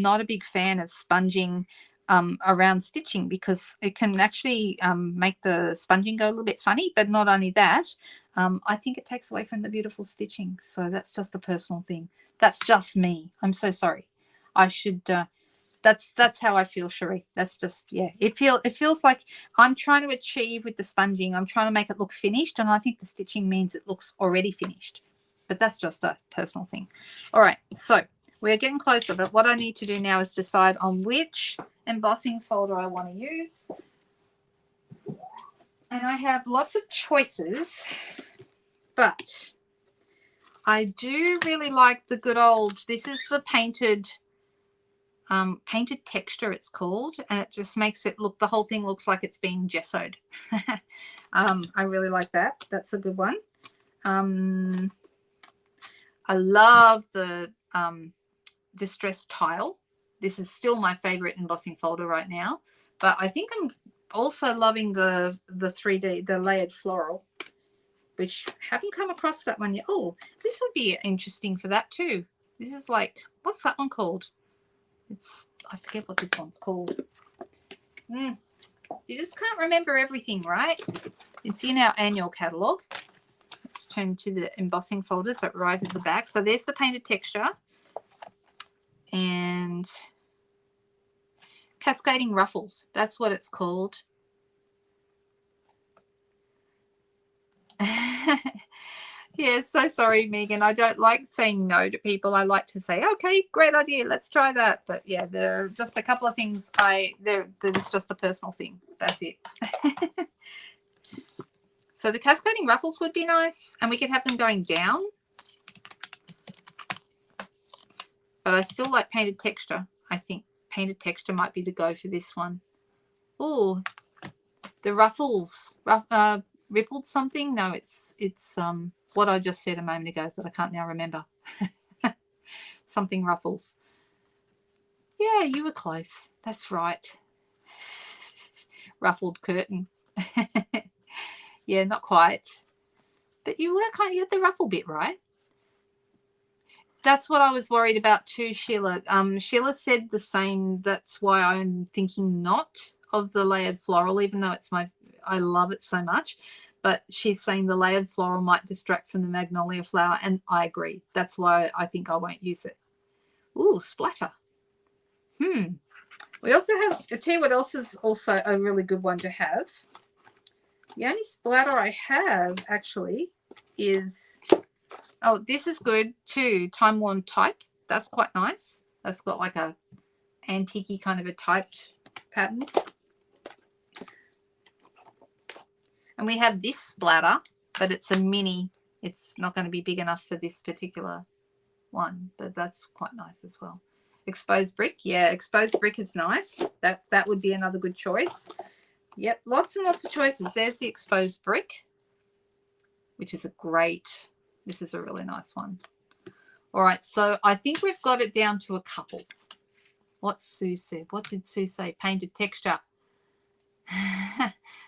A: not a big fan of sponging around stitching, because it can actually make the sponging go a little bit funny. But not only that, I think it takes away from the beautiful stitching. So that's just a personal thing. That's just me. I'm so sorry. I should that's how I feel, Cherie. That's just, yeah. It feels like I'm trying to achieve with the sponging. I'm trying to make it look finished, and I think the stitching means it looks already finished. But that's just a personal thing. All right, so we're getting closer, but what I need to do now is decide on which embossing folder I want to use. And I have lots of choices, but I do really like the good old, this is the painted texture, it's called, and it just makes it look, the whole thing looks like it's been gessoed. I really like that. That's a good one. I love the distressed tile. This is still my favorite embossing folder right now, but I think I'm also loving the 3D, the layered floral, which haven't come across that one yet. Oh, this would be interesting for that too. This is like, what's that one called? I forget what this one's called. You just can't remember everything, right? It's in our annual catalogue. Let's turn to the embossing folder, so right at the back. So there's the painted texture. And cascading ruffles. That's what it's called. Yeah, so sorry, Megan. I don't like saying no to people. I like to say, okay, great idea, let's try that. But yeah, there are just a couple of things there's just a personal thing. That's it. So the cascading ruffles would be nice, and we could have them going down. But I still like painted texture. I think painted texture might be the go for this one. Oh, the ruffles. Rippled something? No, it's what I just said a moment ago that I can't now remember. Something ruffles. Yeah, you were close. That's right. ruffled curtain. Yeah, not quite. But you were kind of, you had the ruffle bit, right? That's what I was worried about too, Sheila. Sheila said the same. That's why I'm thinking not of the layered floral, even though it's I love it so much. But she's saying the layered floral might distract from the magnolia flower, and I agree. That's why I think I won't use it. Ooh, splatter. We also have, I'll tell you what else is also a really good one to have. The only splatter I have actually is, oh, this is good too, Time Worn Type. That's quite nice. That's got like a antique kind of a typed pattern. And we have this splatter, but it's a mini. It's not going to be big enough for this particular one, but that's quite nice as well. Exposed brick, yeah, exposed brick is nice. That would be another good choice. Yep, lots and lots of choices. There's the exposed brick, which is a great, this is a really nice one. All right, so I think we've got it down to a couple. What Sue said. What did Sue say? Painted texture.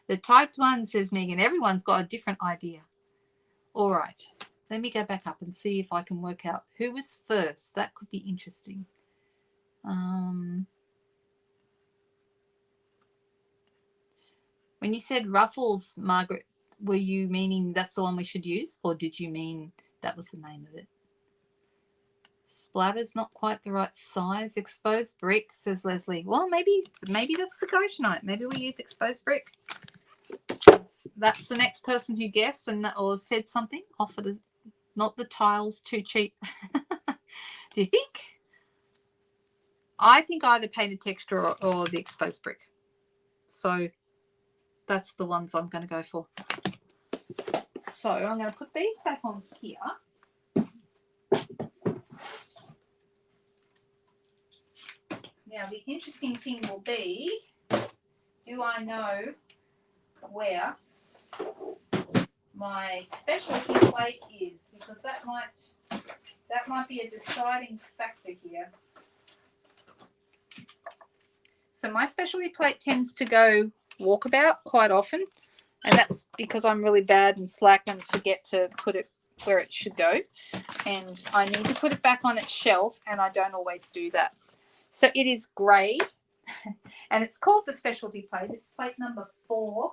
A: The typed one, says Megan. Everyone's got a different idea. All right, let me go back up and see if I can work out who was first. That could be interesting. When you said ruffles, Margaret, were you meaning that's the one we should use, or did you mean that was the name of it? Splatter's not quite the right size. Exposed brick, says Leslie. Well, maybe that's the go tonight. Maybe we use exposed brick. That's the next person who guessed or said something. Offered as not the tiles, too cheap. Do you think? I think either painted texture or the exposed brick. So that's the ones I'm going to go for. So I'm going to put these back on here. Now the interesting thing will be, do I know where my specialty plate is? Because that might be a deciding factor here. So my specialty plate tends to go walkabout quite often, and that's because I'm really bad and slack and forget to put it where it should go, and I need to put it back on its shelf, and I don't always do that. So it is grey, and it's called the specialty plate. It's plate number 4,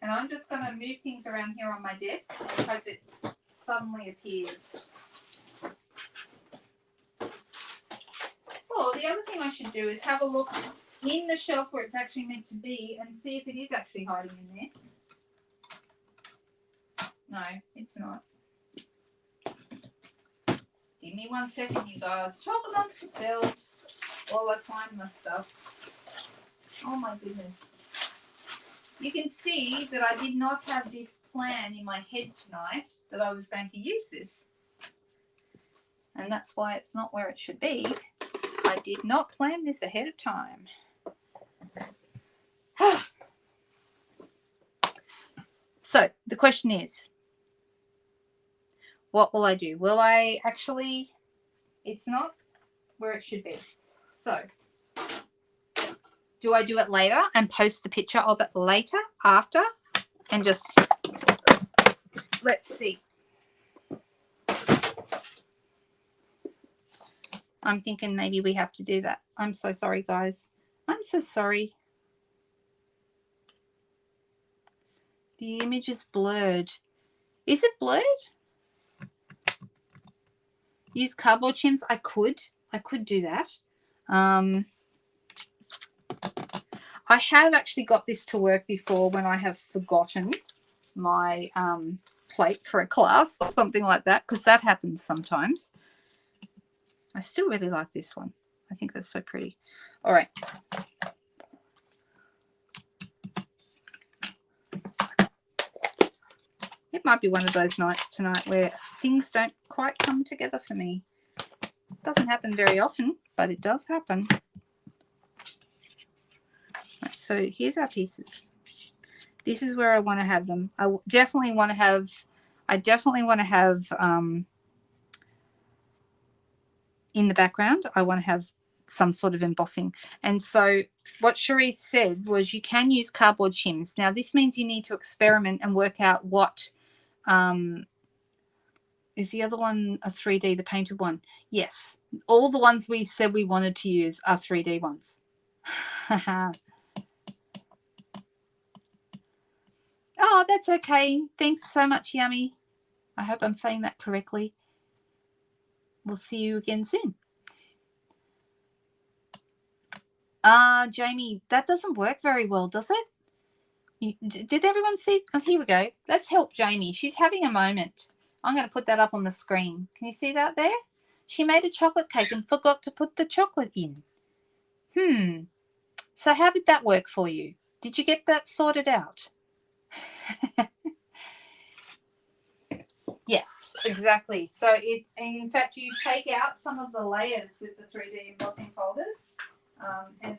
A: and I'm just going to move things around here on my desk and hope it suddenly appears. Oh, the other thing I should do is have a look in the shelf where it's actually meant to be and see if it is actually hiding in there. No, it's not. Give me 1 second, you guys. Talk amongst yourselves while I find my stuff. Oh my goodness. You can see that I did not have this plan in my head tonight that I was going to use this. And that's why it's not where it should be. I did not plan this ahead of time. So the question is, what will I do? Will I actually, it's not where it should be. So do I do it later and post the picture of it later, after, and just, let's see. I'm thinking maybe we have to do that. I'm so sorry, guys. I'm so sorry. The image is blurred. Is it blurred? Use cardboard shims. I could do that. I have actually got this to work before when I have forgotten my plate for a class or something like that, because that happens sometimes. I still really like this one. I think that's so pretty. All right. It might be one of those nights tonight where things don't quite come together for me. It doesn't happen very often, but it does happen. Right, so here's our pieces. This is where I want to have them. I definitely want to have in the background, I want to have some sort of embossing. And so what Cherise said was you can use cardboard shims. Now this means you need to experiment and work out what is the other one a 3D, the painted one? Yes. All the ones we said we wanted to use are 3D ones. Oh, that's okay. Thanks so much, Yummy. I hope I'm saying that correctly. We'll see you again soon. Jamie, that doesn't work very well, does it? Did everyone see? Oh, here we go. Let's help Jamie. She's having a moment. I'm going to put that up on the screen. Can you see that there? She made a chocolate cake and forgot to put the chocolate in. So how did that work for you? Did you get that sorted out? Yes, exactly. So in fact, you take out some of the layers with the 3D embossing folders, and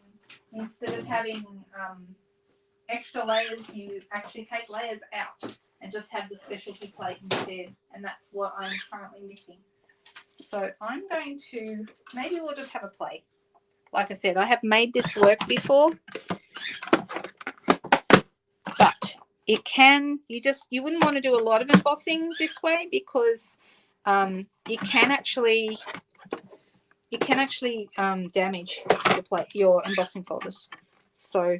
A: instead of having extra layers, you actually take layers out and just have the specialty plate instead, and that's what I'm currently missing. So I'm going to, maybe we'll just have a play. Like I said, I have made this work before, but it can, you wouldn't want to do a lot of embossing this way because it can actually damage your embossing folders. So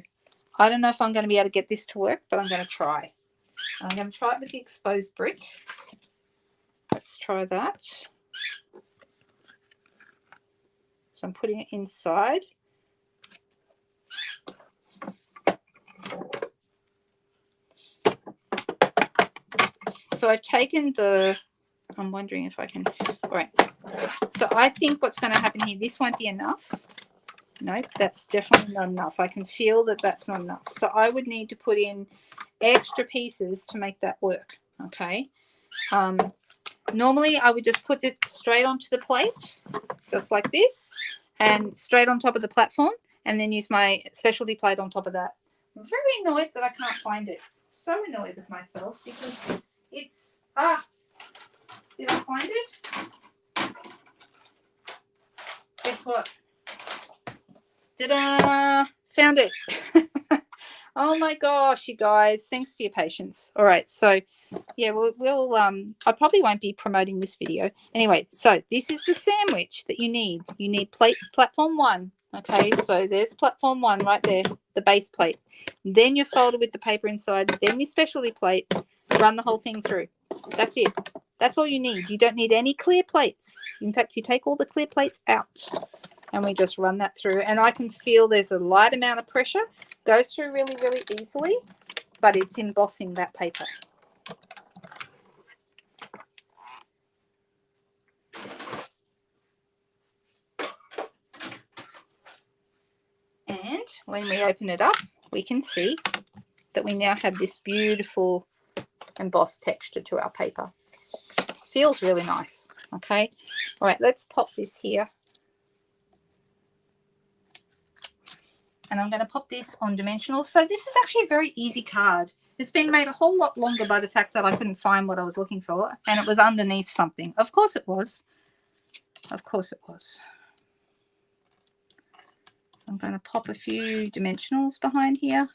A: I don't know if I'm going to be able to get this to work, but I'm going to try. I'm going to try it with the exposed brick. Let's try that. So I'm putting it inside. So I've taken I'm wondering if I can, all right. So I think what's going to happen here, this won't be enough. No, that's definitely not enough. I can feel that that's not enough. So I would need to put in extra pieces to make that work, okay? Normally I would just put it straight onto the plate, just like this, and straight on top of the platform, and then use my specialty plate on top of that. I'm very annoyed that I can't find it. So annoyed with myself because it's, did I find it? Guess what? Ta-da! Found it. Oh my gosh, you guys. Thanks for your patience. All right, so yeah, we'll I probably won't be promoting this video. Anyway, so this is the sandwich that you need. You need platform 1. Okay, so there's platform 1 right there, the base plate. Then you fold it with the paper inside, then your specialty plate, run the whole thing through. That's it. That's all you need. You don't need any clear plates. In fact, you take all the clear plates out and we just run that through. And I can feel there's a light amount of pressure. Goes through really, really easily, but it's embossing that paper. And when we open it up, we can see that we now have this beautiful embossed texture to our paper. Feels really nice. Okay. All right, let's pop this here. And I'm going to pop this on dimensional. So this is actually a very easy card. It's been made a whole lot longer by the fact that I couldn't find what I was looking for. And it was underneath something. Of course it was. Of course it was. So I'm going to pop a few dimensionals behind here.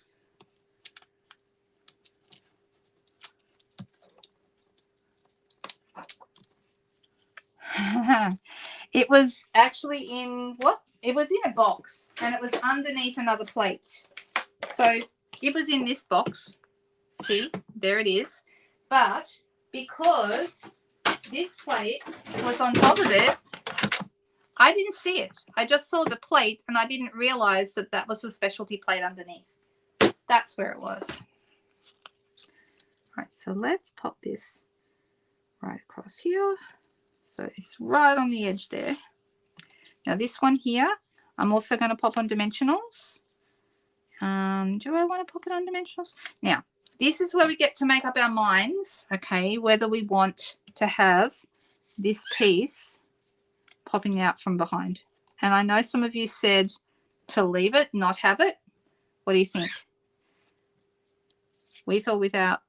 A: It was actually in what? It was in a box and it was underneath another plate. So it was in this box. See, there it is. But because this plate was on top of it, I didn't see it. I just saw the plate and I didn't realize that that was the specialty plate underneath. That's where it was. All right, so let's pop this right across here. So it's right on the edge there. Now this one here, I'm also going to pop on dimensionals. Do I want to pop it on dimensionals? Now, this is where we get to make up our minds, okay, whether we want to have this piece popping out from behind. And I know some of you said to leave it, not have it. What do you think? With or without?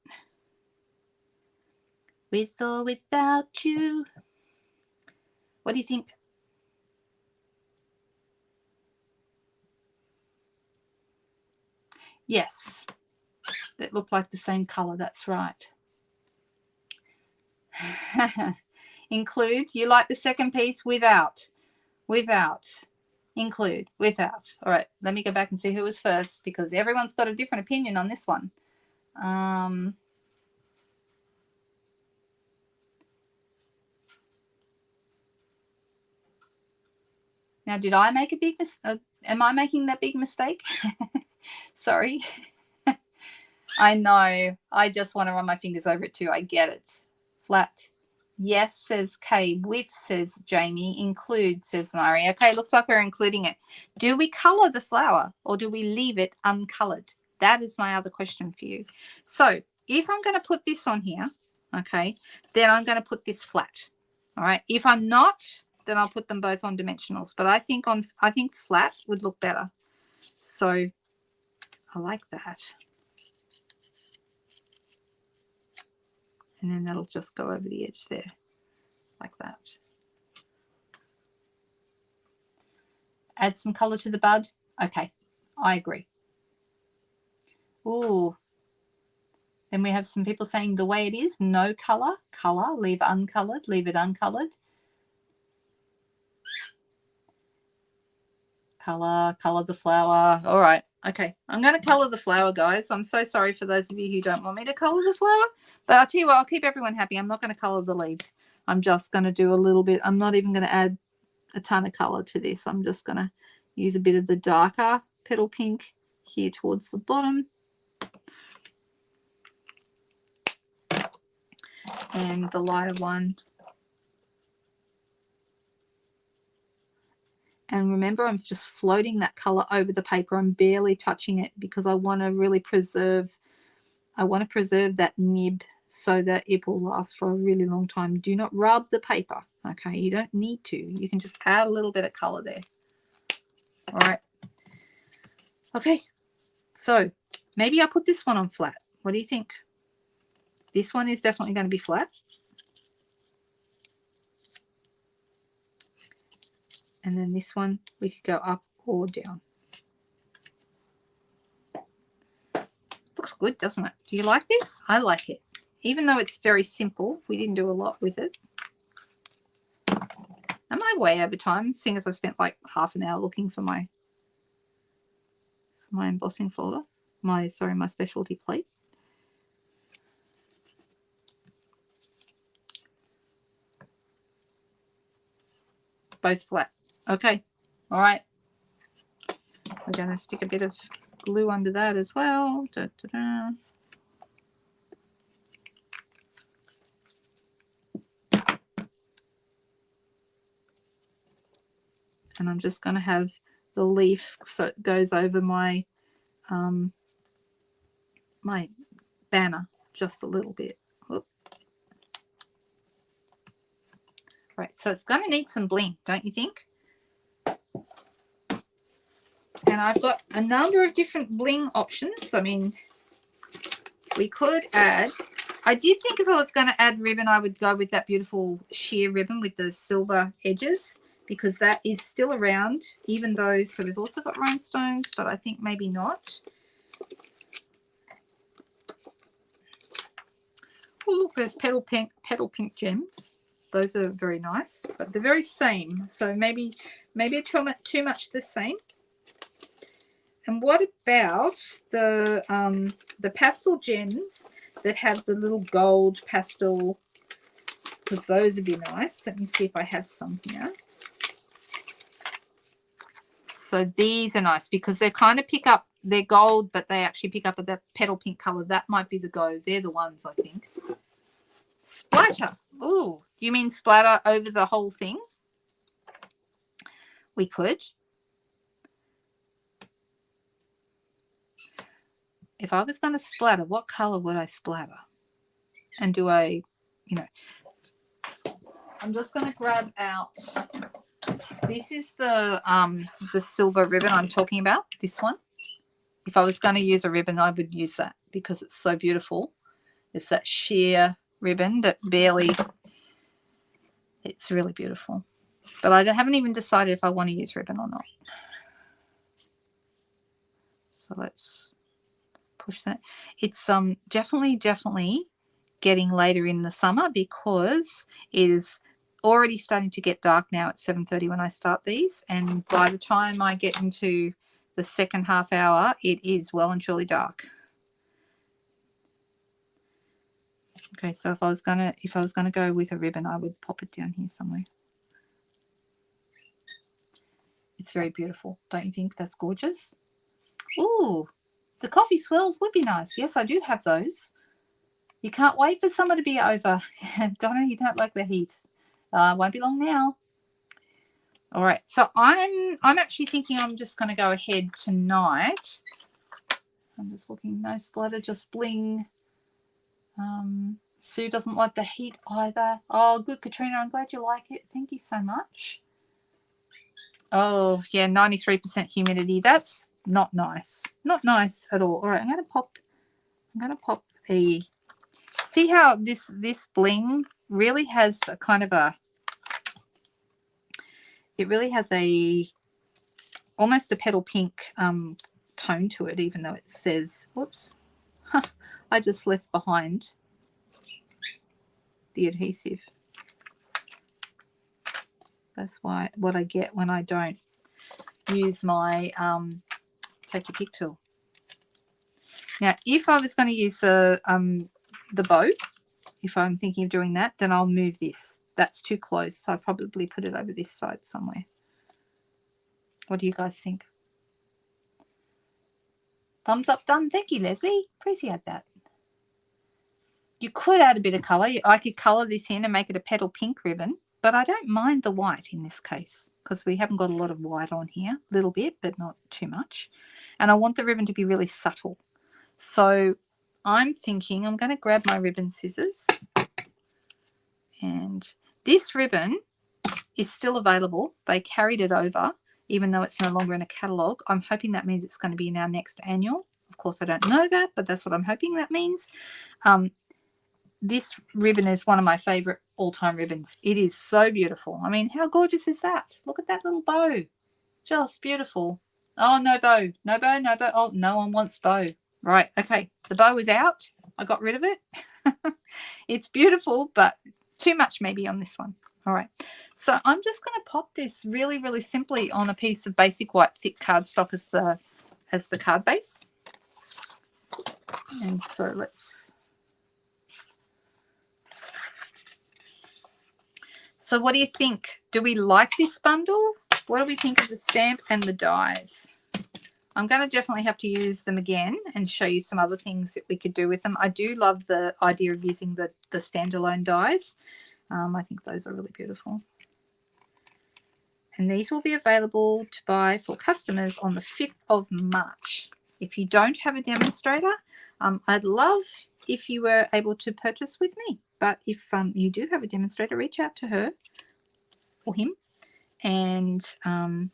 A: With or without you? What do you think? Yes, that look like the same color. That's right. Include. You like the second piece without. Include. Without. All right, let me go back and see who was first because everyone's got a different opinion on this one. Now, did I make a big mistake? Am I making that big mistake? Sorry. I know. I just want to run my fingers over it too. I get it. Flat. Yes, says Kay. With, says Jamie. Include, says Nari. Okay, looks like we're including it. Do we colour the flower or do we leave it uncoloured? That is my other question for you. So if I'm going to put this on here, okay, then I'm going to put this flat. All right. If I'm not, then I'll put them both on dimensionals. But I think flat would look better. So I like that. And then that'll just go over the edge there like that. Add some color to the bud. Okay, I agree. Ooh. Then we have some people saying the way it is, no color, leave uncolored, leave it uncolored. Color the flower. All right. Okay, I'm going to color the flower, guys. I'm so sorry for those of you who don't want me to color the flower, but I'll tell you what, I'll keep everyone happy. I'm not going to color the leaves. I'm just going to do a little bit. I'm not even going to add a ton of color to this. I'm just going to use a bit of the darker petal pink here towards the bottom. And the lighter one. And remember, I'm just floating that color over the paper. I'm barely touching it because I want to really preserve, that nib so that it will last for a really long time. Do not rub the paper, okay? You don't need to. You can just add a little bit of color there. All right. Okay. So maybe I'll put this one on flat. What do you think? This one is definitely going to be flat. And then this one, we could go up or down. Looks good, doesn't it? Do you like this? I like it. Even though it's very simple, we didn't do a lot with it. Am I way over time, seeing as I spent like half an hour looking for my embossing folder? My specialty plate. Both flat. Okay. All right. We're going to stick a bit of glue under that as well. Da, da, da. And I'm just going to have the leaf so it goes over my my banner just a little bit. Whoop. Right, so it's going to need some bling, don't you think? And I've got a number of different bling options. I mean, we could add, I did think if I was going to add ribbon, I would go with that beautiful sheer ribbon with the silver edges, because that is still around, even though, so we've also got rhinestones, but I think maybe not. Oh, look, there's petal pink gems. Those are very nice, but they're very same. So maybe too much the same. And what about the pastel gems that have the little gold pastel? Because those would be nice. Let me see if I have some here. So these are nice because they kind of pick up, they're gold, but they actually pick up at that petal pink color. That might be the go. They're the ones, I think. Splatter. Ooh, you mean splatter over the whole thing? We could. If I was going to splatter, what color would I splatter? And do I, I'm just going to grab out, this is the silver ribbon I'm talking about, this one. If I was going to use a ribbon, I would use that because it's so beautiful. It's that sheer ribbon that barely, it's really beautiful. But I haven't even decided if I want to use ribbon or not. So let's push that. It's definitely getting later in the summer because it is already starting to get dark now at 7:30 when I start these, and by the time I get into the second half hour, it is well and truly dark. Okay, so if I was gonna go with a ribbon, I would pop it down here somewhere. It's very beautiful, don't you think? That's gorgeous. Ooh, the coffee swirls would be nice. Yes, I do have those. You can't wait for summer to be over. Donna, you don't like the heat. Won't be long now. All right, so I'm actually thinking I'm just going to go ahead tonight. I'm just looking. No splatter, just bling. Sue doesn't like the heat either. Oh, good, Katrina. I'm glad you like it. Thank you so much. Oh, yeah, 93% humidity. That's not nice. Not nice at all. All right, I'm going to pop a... See how this bling really has a kind of a... It really has a... almost a petal pink tone to it, even though it says... Whoops. I just left behind the adhesive. That's what I get when I don't use my take your pick tool. Now, if I was going to use the bow, if I'm thinking of doing that, then I'll move this. That's too close, so I'll probably put it over this side somewhere. What do you guys think? Thumbs up done. Thank you, Leslie. Appreciate that. You could add a bit of colour. I could colour this in and make it a petal pink ribbon, but I don't mind the white in this case because we haven't got a lot of white on here. A little bit, but not too much. And I want the ribbon to be really subtle. So I'm thinking I'm going to grab my ribbon scissors, and this ribbon is still available. They carried it over, even though it's no longer in a catalogue. I'm hoping that means it's going to be in our next annual. Of course, I don't know that, but that's what I'm hoping that means. This ribbon is one of my favourite all-time ribbons. It is so beautiful. I mean, how gorgeous is that? Look at that little bow. Just beautiful. Oh, no bow. No bow, no bow. Oh, no one wants bow. Right, okay. The bow is out. I got rid of it. It's beautiful, but too much maybe on this one. All right. So I'm just going to pop this really, really simply on a piece of basic white thick cardstock as the card base. And so let's... So what do you think? Do we like this bundle? What do we think of the stamp and the dies? I'm going to definitely have to use them again and show you some other things that we could do with them. I do love the idea of using the standalone dies. I think those are really beautiful. And these will be available to buy for customers on the 5th of March. If you don't have a demonstrator, I'd love if you were able to purchase with me. But if you do have a demonstrator, reach out to her or him and,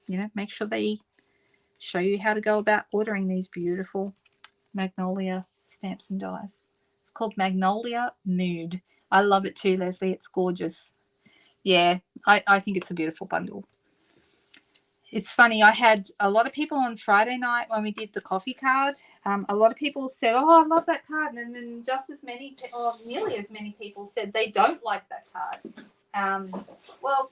A: you know, make sure they show you how to go about ordering these beautiful Magnolia stamps and dies. It's called Magnolia Mood. I love it too, Leslie. It's gorgeous. Yeah, I think it's a beautiful bundle. It's funny, I had a lot of people on Friday night when we did the coffee card. A lot of people said, oh, I love that card. And then just as many, or nearly as many people said they don't like that card. Well,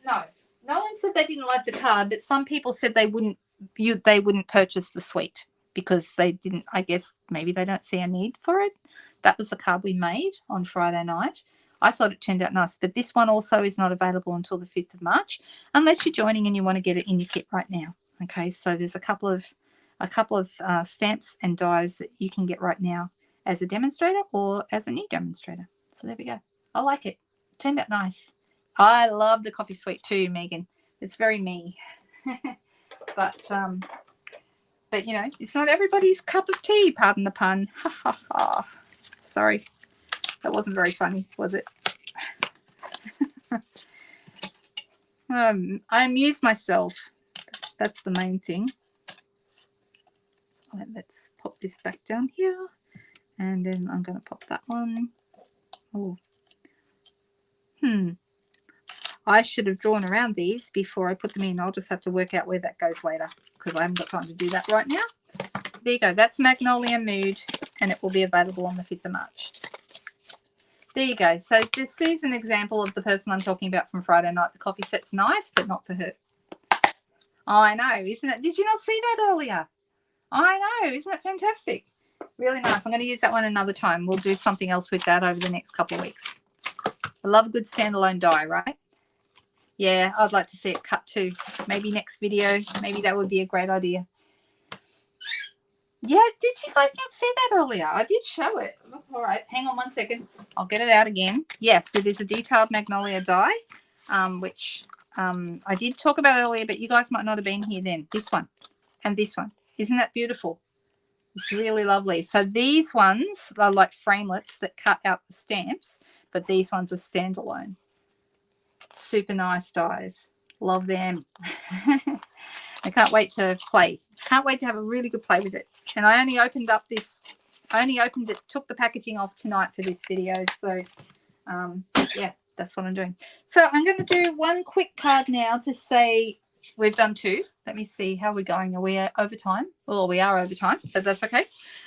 A: no one said they didn't like the card, but some people said they wouldn't purchase the suite because they didn't, I guess maybe they don't see a need for it. That was the card we made on Friday night. I thought it turned out nice, but this one also is not available until the 5th of March unless you're joining and you want to get it in your kit right now. Okay, so there's a couple of stamps and dies that you can get right now as a demonstrator or as a new demonstrator. So there we go. I like it. Turned out nice. I love the coffee suite too, Megan. It's very me. But you know, it's not everybody's cup of tea, pardon the pun. Ha ha ha. Sorry. That wasn't very funny, was it? I amuse myself. That's the main thing. All right, let's pop this back down here. And then I'm going to pop that one. Oh. I should have drawn around these before I put them in. I'll just have to work out where that goes later because I haven't got time to do that right now. There you go. That's Magnolia Mood. and it will be available on the 5th of March. There you go. So this is an example of the person I'm talking about from Friday night. The coffee set's nice, but not for her. Oh, I know, isn't it? Did you not see that earlier? I know, isn't it fantastic? Really nice. I'm going to use that one another time. We'll do something else with that over the next couple of weeks. I love a good standalone die, right? Yeah, I'd like to see it cut too. Maybe next video. Maybe that would be a great idea. Yeah, did you guys not see that earlier? I did show it. All right, hang on one second. I'll get it out again. Yes, it is a detailed Magnolia die, which I did talk about earlier, but you guys might not have been here then. This one and this one. Isn't that beautiful? It's really lovely. So these ones are like framelets that cut out the stamps, but these ones are standalone. Super nice dies. Love them. I can't wait to play. Can't wait to have a really good play with it. And I only opened up this, took the packaging off tonight for this video. So, yeah, that's what I'm doing. So I'm going to do one quick card now to say we've done 2. Let me see how we're going. Are we over time? Well, we are over time, but that's okay.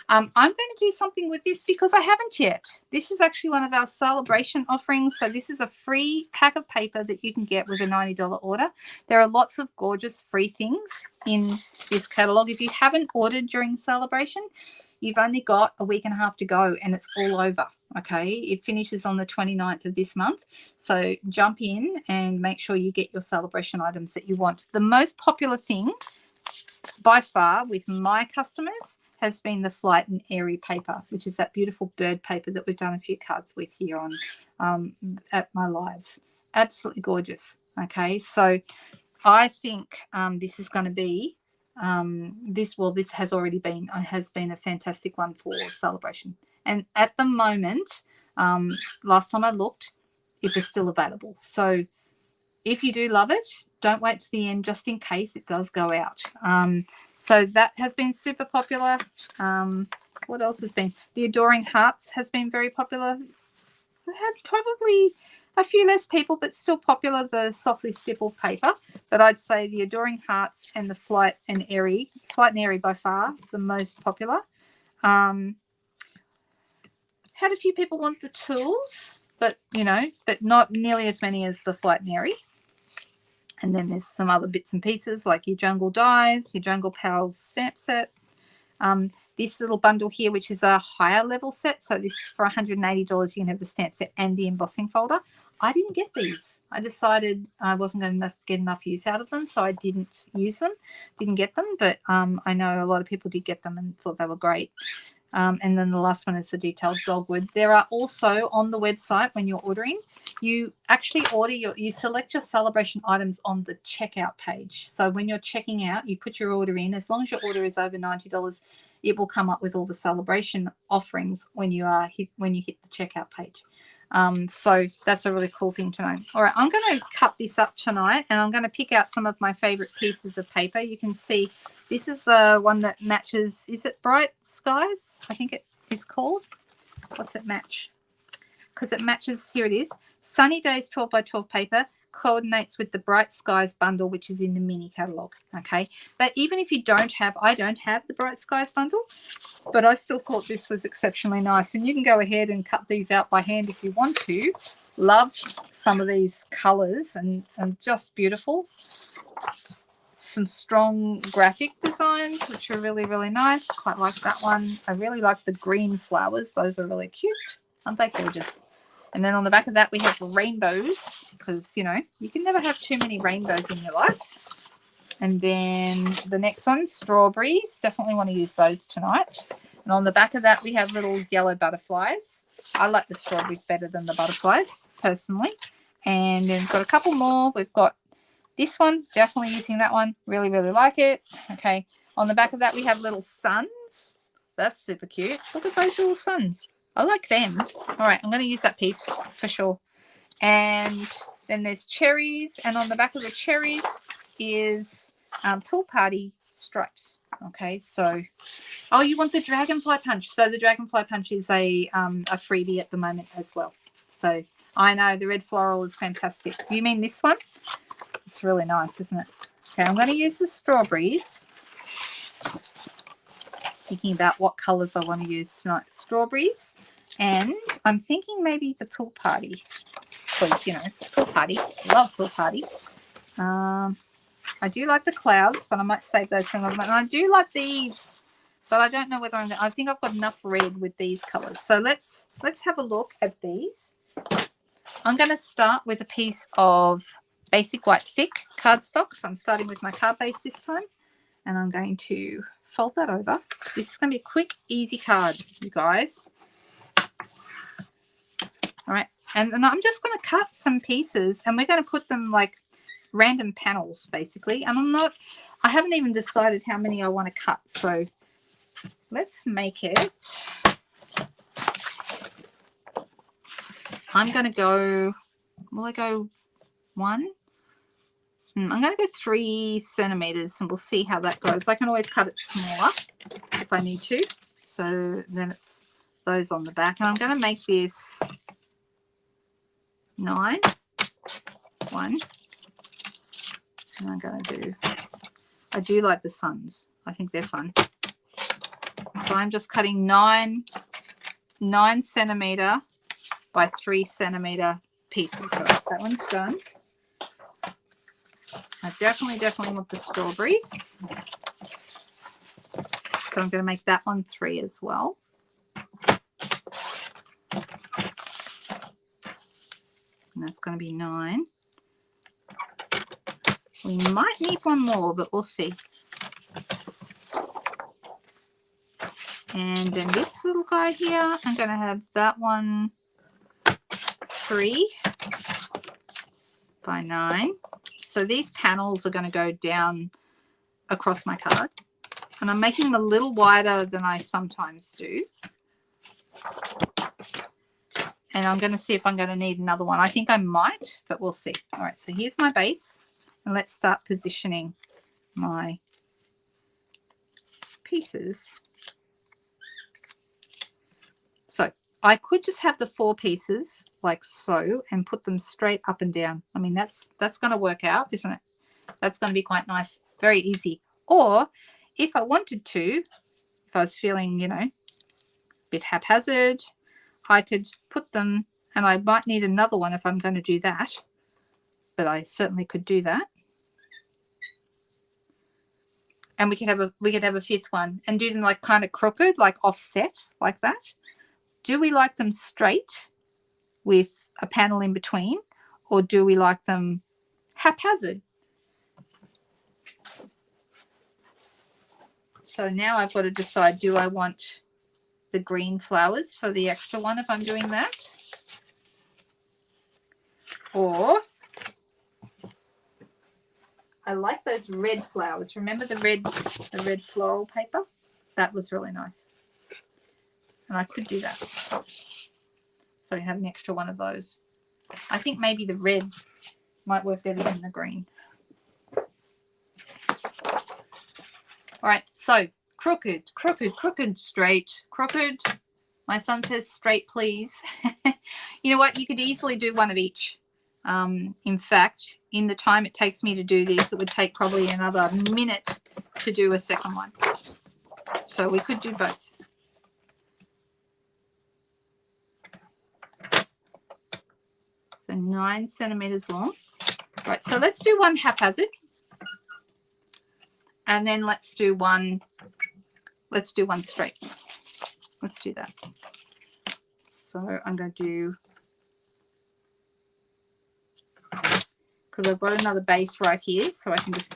A: I'm going to do something with this because I haven't yet. This is actually one of our celebration offerings. So this is a free pack of paper that you can get with a $90 order. There are lots of gorgeous free things in this catalog. If you haven't ordered during celebration, you've only got a week and a half to go and it's all over. Okay, it finishes on the 29th of this month. So jump in and make sure you get your celebration items that you want. The most popular thing by far with my customers has been the Flight and Airy paper, which is that beautiful bird paper that we've done a few cards with here on at my lives. Absolutely gorgeous. Okay, so I think this is going to be this has been a fantastic one for celebration. And at the moment, last time I looked, it was still available. So if you do love it, don't wait to the end just in case it does go out. So that has been super popular. What else has been? The Adoring Hearts has been very popular. We had probably a few less people, but still popular, the Softly Stippled paper. But I'd say the Adoring Hearts and the Flight and Airy by far the most popular. Had a few people want the tools, but not nearly as many as the Flight and Airy. And then there's some other bits and pieces like your Jungle Dies, your Jungle Pals stamp set. This little bundle here, which is a higher level set. So this is for $180. You can have the stamp set and the embossing folder. I didn't get these. I decided I wasn't going to get enough use out of them, so I didn't use them, didn't get them. But I know a lot of people did get them and thought they were great. And then the last one is the detailed dogwood. There are also on the website when you're ordering, you actually you select your celebration items on the checkout page. So when you're checking out, you put your order in. As long as your order is over $90, it will come up with all the celebration offerings when you hit the checkout page. So that's a really cool thing to know. All right, I'm going to cut this up tonight, and I'm going to pick out some of my favorite pieces of paper. You can see this is the one that matches. Is it Bright Skies? I think it is called. What's it match? Because it matches. Here it is. Sunny Days 12 by 12 paper coordinates with the Bright Skies bundle, which is in the mini catalog. Okay, but even if you I don't have the Bright Skies bundle, but I still thought this was exceptionally nice. And you can go ahead and cut these out by hand if you want to. Love some of these colors and just beautiful. Some strong graphic designs, which are really, really nice. Quite like that one. I really like the green flowers. Those are really cute. Aren't they gorgeous? And then on the back of that, we have rainbows because, you can never have too many rainbows in your life. And then the next one, strawberries. Definitely want to use those tonight. And on the back of that, we have little yellow butterflies. I like the strawberries better than the butterflies, personally. And then we've got a couple more. We've got this one, definitely using that one. Really, really like it. Okay. On the back of that, we have little suns. That's super cute. Look at those little suns. I like them. All right, I'm going to use that piece for sure. And then there's cherries. And on the back of the cherries is pool party stripes. Okay, so, oh, you want the dragonfly punch. So the dragonfly punch is a freebie at the moment as well. So I know the red floral is fantastic. You mean this one? It's really nice, isn't it? Okay, I'm going to use the strawberries. thinking about what colours I want to use tonight. Strawberries, and I'm thinking maybe the pool party, because, you know, pool party. Love pool party. I do like the clouds, but I might save those for another one. And I do like these, but I don't know whether I think I've got enough red with these colours. So let's have a look at these. I'm going to start with a piece of basic white thick cardstock. So I'm starting with my card base this time, and I'm going to fold that over. This is going to be a quick, easy card, you guys. All right, and I'm just going to cut some pieces, and we're going to put them like random panels basically, and I haven't even decided how many I want to cut, so let's make it. I'm going to go, will I go 1? I'm going to go 3 centimeters, and we'll see how that goes. I can always cut it smaller if I need to, so then it's those on the back. And I'm going to make this 9, 1. And I'm going to do, I do like the suns. I think they're fun. So I'm just cutting 9 centimeter by 3 centimeter pieces. So that one's done. I definitely want the strawberries. So I'm going to make that one 3 as well. And that's going to be 9. We might need one more, but we'll see. And then this little guy here, I'm going to have that one 3 by 9. So these panels are going to go down across my card. And I'm making them a little wider than I sometimes do. And I'm going to see if I'm going to need another one. I think I might, but we'll see. All right, so here's my base. And let's start positioning my pieces. So I could just have the 4 pieces like so and put them straight up and down. I mean, that's going to work out, isn't it? That's going to be quite nice. Very easy. Or if I wanted to, if I was feeling, you know, a bit haphazard, I could put them, and I might need another one if I'm going to do that. But I certainly could do that. And we could have a 5th one and do them like kind of crooked, like offset like that. Do we like them straight with a panel in between, or do we like them haphazard? So now I've got to decide, do I want the green flowers for the extra one if I'm doing that? Or I like those red flowers. Remember the red floral paper? That was really nice. And I could do that. So I have an extra one of those. I think maybe the red might work better than the green. All right, so crooked, straight, crooked. My son says straight, please. You know what? You could easily do one of each. In fact, in the time it takes me to do this, it would take probably another minute to do a second one. So we could do both. So 9 centimeters long. Right, so let's do one haphazard. And then let's do one straight. Let's do that. So I'm going to do, because I've got another base right here, so I can just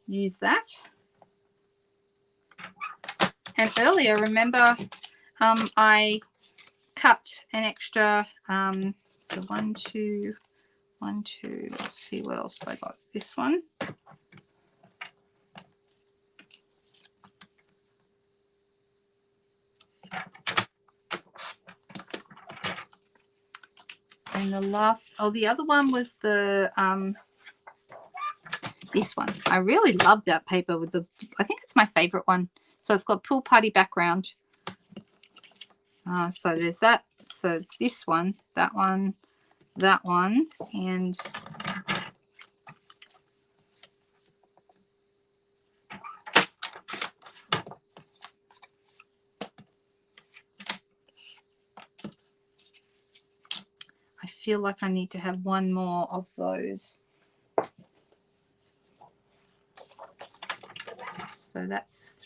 A: use that. And earlier, remember, I cut an extra, so 1, 2, 1, 2, let's see what else have I got. This one. And the last, oh, the other one was the, this one. I really love that paper with the, I think it's my favorite one. So it's got pool party background. So there's that. So it's this one, that one, that one, and I feel like I need to have one more of those. So that's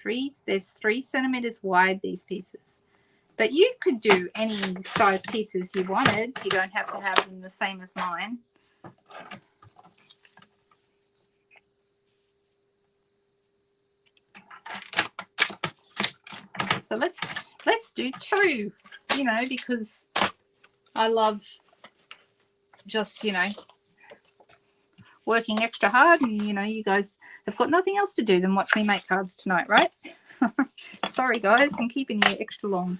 A: there's 3 centimeters wide, these pieces. But you could do any size pieces you wanted. You don't have to have them the same as mine. So let's do 2, you know, because I love just, you know, working extra hard, and you know, you guys have got nothing else to do than watch me make cards tonight, right? Sorry guys, I'm keeping you extra long.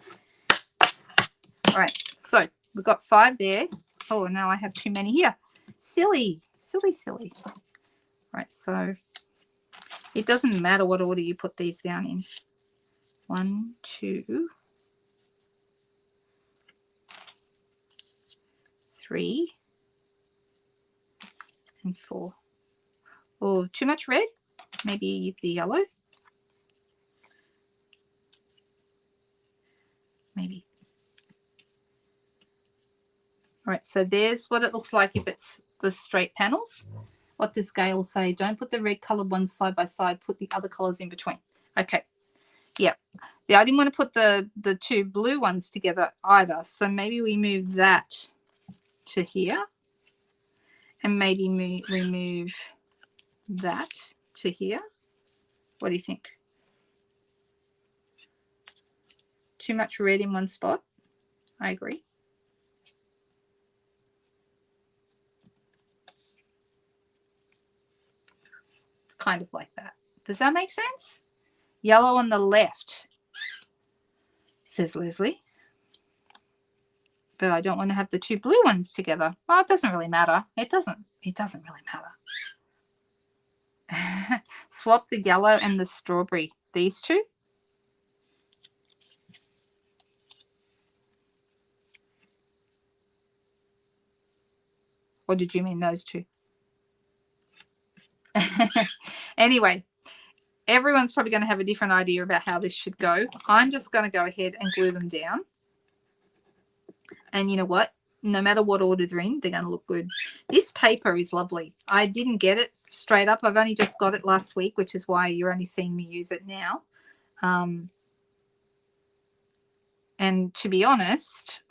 A: All right, so we've got 5 there. Oh, now I have too many here. Silly. All right, so it doesn't matter what order you put these down in. 1, 2, 3, and 4. Oh, too much red? Maybe the yellow? Maybe. All right, so there's what it looks like if it's the straight panels. What does Gail say? Don't put the red coloured ones side by side. Put the other colours in between. Okay. Yeah. I didn't want to put the 2 blue ones together either. So maybe we move that to here. And maybe we move that to here. What do you think? Too much red in one spot? I agree. Kind of like that. Does that make sense? Yellow on the left, says Leslie. But I don't want to have the 2 blue ones together. Well, it doesn't really matter. It doesn't really matter. Swap the yellow and the strawberry. These 2. Or did you mean those 2? Anyway, everyone's probably going to have a different idea about how this should go. I'm just going to go ahead and glue them down. And you know what? No matter what order they're in, they're going to look good. This paper is lovely. I didn't get it straight up. I've only just got it last week, which is why you're only seeing me use it now. And to be honest,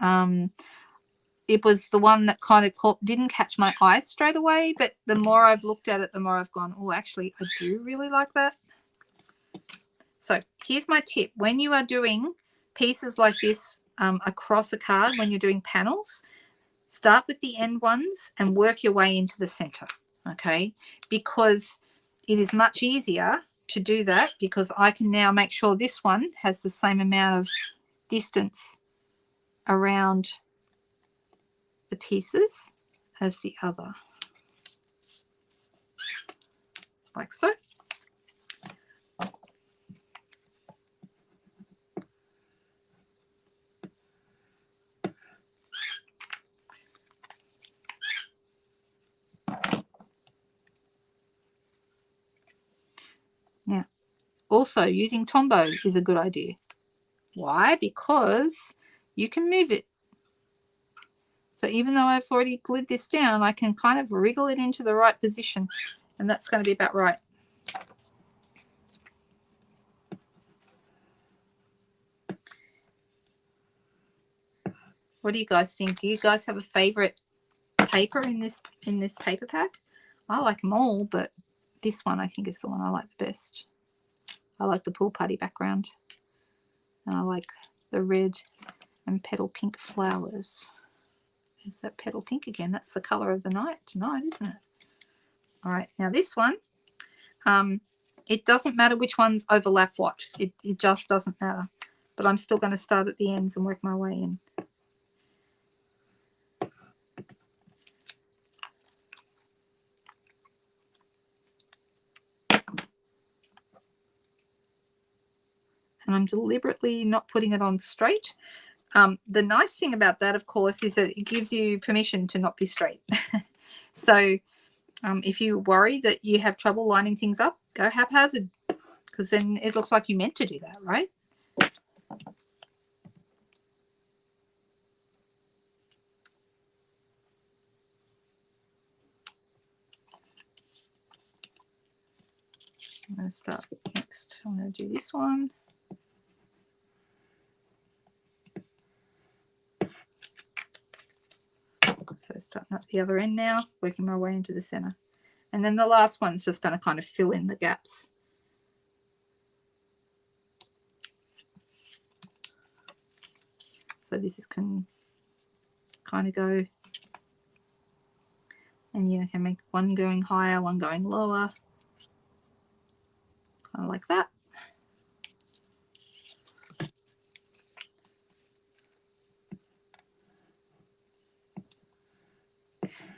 A: it was the one that kind of didn't catch my eye straight away. But the more I've looked at it, the more I've gone, oh, actually, I do really like that. So here's my tip. When you are doing pieces like this across a card, when you're doing panels, start with the end ones and work your way into the center, okay? Because it is much easier to do that because I can now make sure this one has the same amount of distance around the pieces as the other, like so. Now, also using Tombow is a good idea. Why? Because you can move it. So even though I've already glued this down, I can kind of wriggle it into the right position, and that's going to be about right. What do you guys think? Do you guys have a favorite paper in this paper pack? I like them all, but this one I think is the one I like the best. I like the pool party background, and I like the red and petal pink flowers. There's that petal pink again. That's the color of the night tonight, isn't it? All right, now this one, it doesn't matter which ones overlap what. It just doesn't matter. But I'm still going to start at the ends and work my way in. And I'm deliberately not putting it on straight. The nice thing about that, of course, is that it gives you permission to not be straight. So if you worry that you have trouble lining things up, go haphazard, because then it looks like you meant to do that, right? I'm going to start next. I'm going to do this one. So starting at the other end now, working my way into the center. And then the last one's just going to kind of fill in the gaps. So this is can kind of go, and you can make one going higher, one going lower, kind of like that.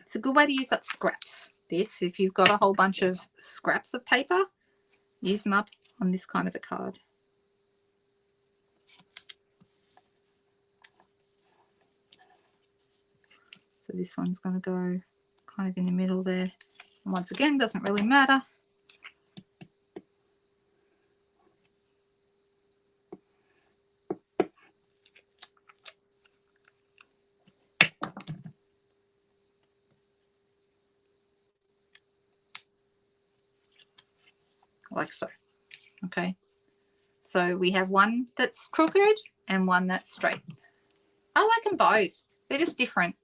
A: It's a good way to use up scraps. This, if you've got a whole bunch of scraps of paper, use them up on this kind of a card. So this one's going to go kind of in the middle there. And once again, doesn't really matter. Like so. Okay. So we have one that's crooked and one that's straight. I like them both. They're just different.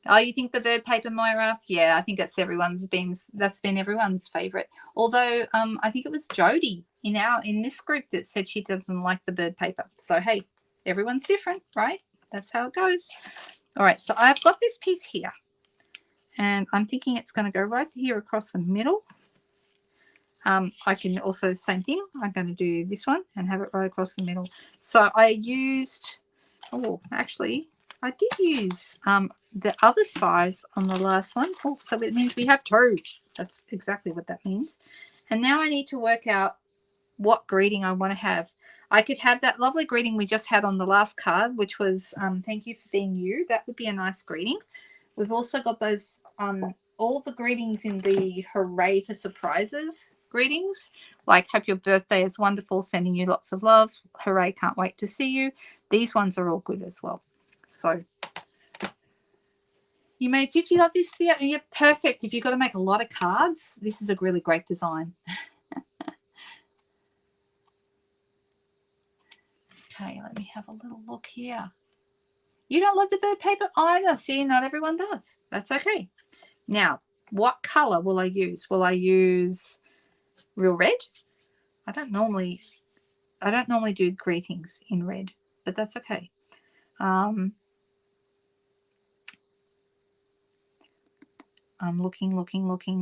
A: Oh, you think the bird paper, Moira? Yeah, I think that's been everyone's favorite. Although I think it was Jody in this group that said she doesn't like the bird paper. So hey, everyone's different, right? That's how it goes. All right, so I've got this piece here, and I'm thinking it's going to go right here across the middle. I can also, same thing, I'm going to do this one and have it right across the middle. So I used, oh, actually, I did use the other size on the last one. Oh, so it means we have two. That's exactly what that means. And now I need to work out what greeting I want to have. I could have that lovely greeting we just had on the last card, which was thank you for being you. That would be a nice greeting. We've also got those all the greetings in the hooray for surprises greetings, like hope your birthday is wonderful, sending you lots of love, hooray, can't wait to see you. These ones are all good as well. So you made 50 of this video. You're perfect. If you've got to make a lot of cards, this is a really great design. Okay, let me have a little look here. You don't love the bird paper either. See, not everyone does. That's okay. Now, what color will I use? Will I use real red? I don't normally do greetings in red, but that's okay. I'm looking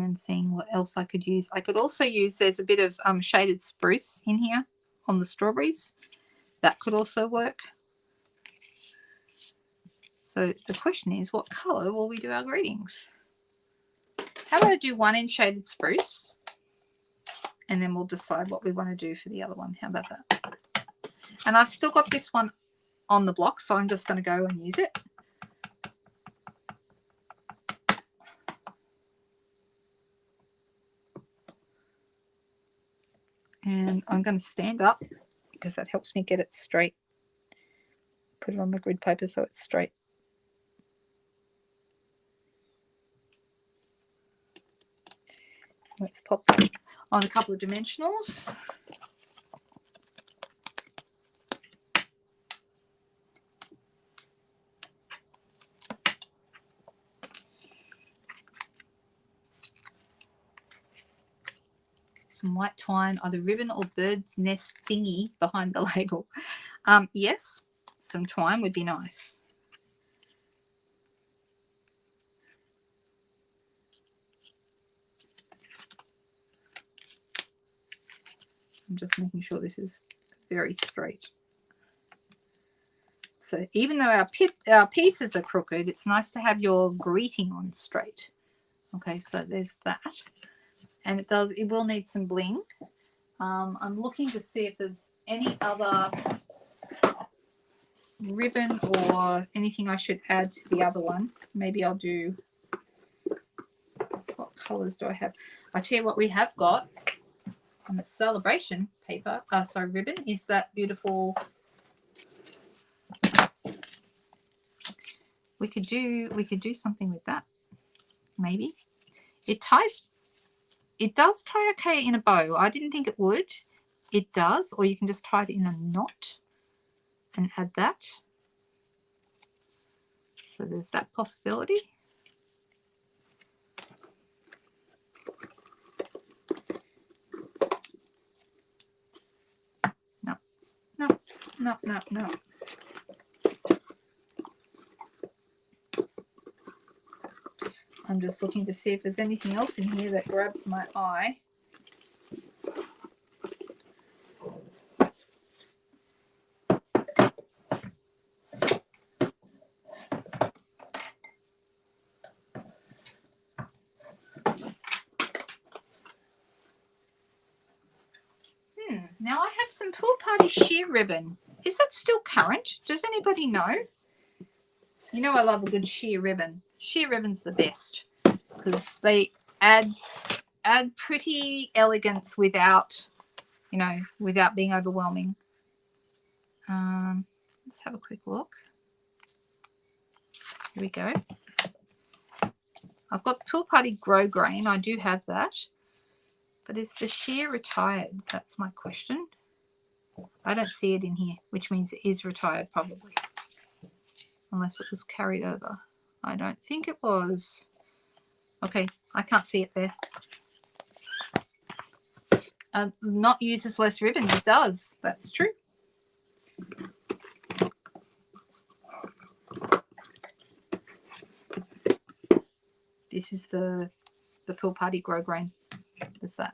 A: and seeing what else I could use. I could also use, there's a bit of shaded spruce in here on the strawberries. That could also work. So the question is, what color will we do our greetings? How about I do one in shaded spruce, and then we'll decide what we want to do for the other one. How about that? And I've still got this one on the block, so I'm just going to go and use it. And I'm going to stand up because that helps me get it straight. Put it on the grid paper so it's straight. Let's pop on a couple of dimensionals. Some white twine, either ribbon or bird's nest thingy behind the label. Yes, some twine would be nice. I'm just making sure this is very straight. So even though our pieces are crooked, it's nice to have your greeting on straight. Okay, so there's that. And it will need some bling. I'm looking to see if there's any other ribbon or anything I should add to the other one. Maybe I'll do, what colors do I have? I tell you what we have got on the celebration paper, ribbon, is that beautiful. We could do something with that. maybe. It does tie okay in a bow. I didn't think it would. It does, or you can just tie it in a knot and add that. So there's that possibility. No, no, no, no, no. I'm just looking to see if there's anything else in here that grabs my eye. Now I have some Pool Party sheer ribbon. Is that still current? Does anybody know? You know I love a good sheer ribbon. Sheer ribbon's the best because they add pretty elegance without, you know, without being overwhelming. Let's have a quick look. Here we go. I've got Pool Party Grow Grain. I do have that. But is the sheer retired? That's my question. I don't see it in here, which means it is retired probably. Unless it was carried over. I don't think it was. Okay, I can't see it there. Not uses less ribbon. It does. That's true. This is the Pool Party Grow Grain. There's that.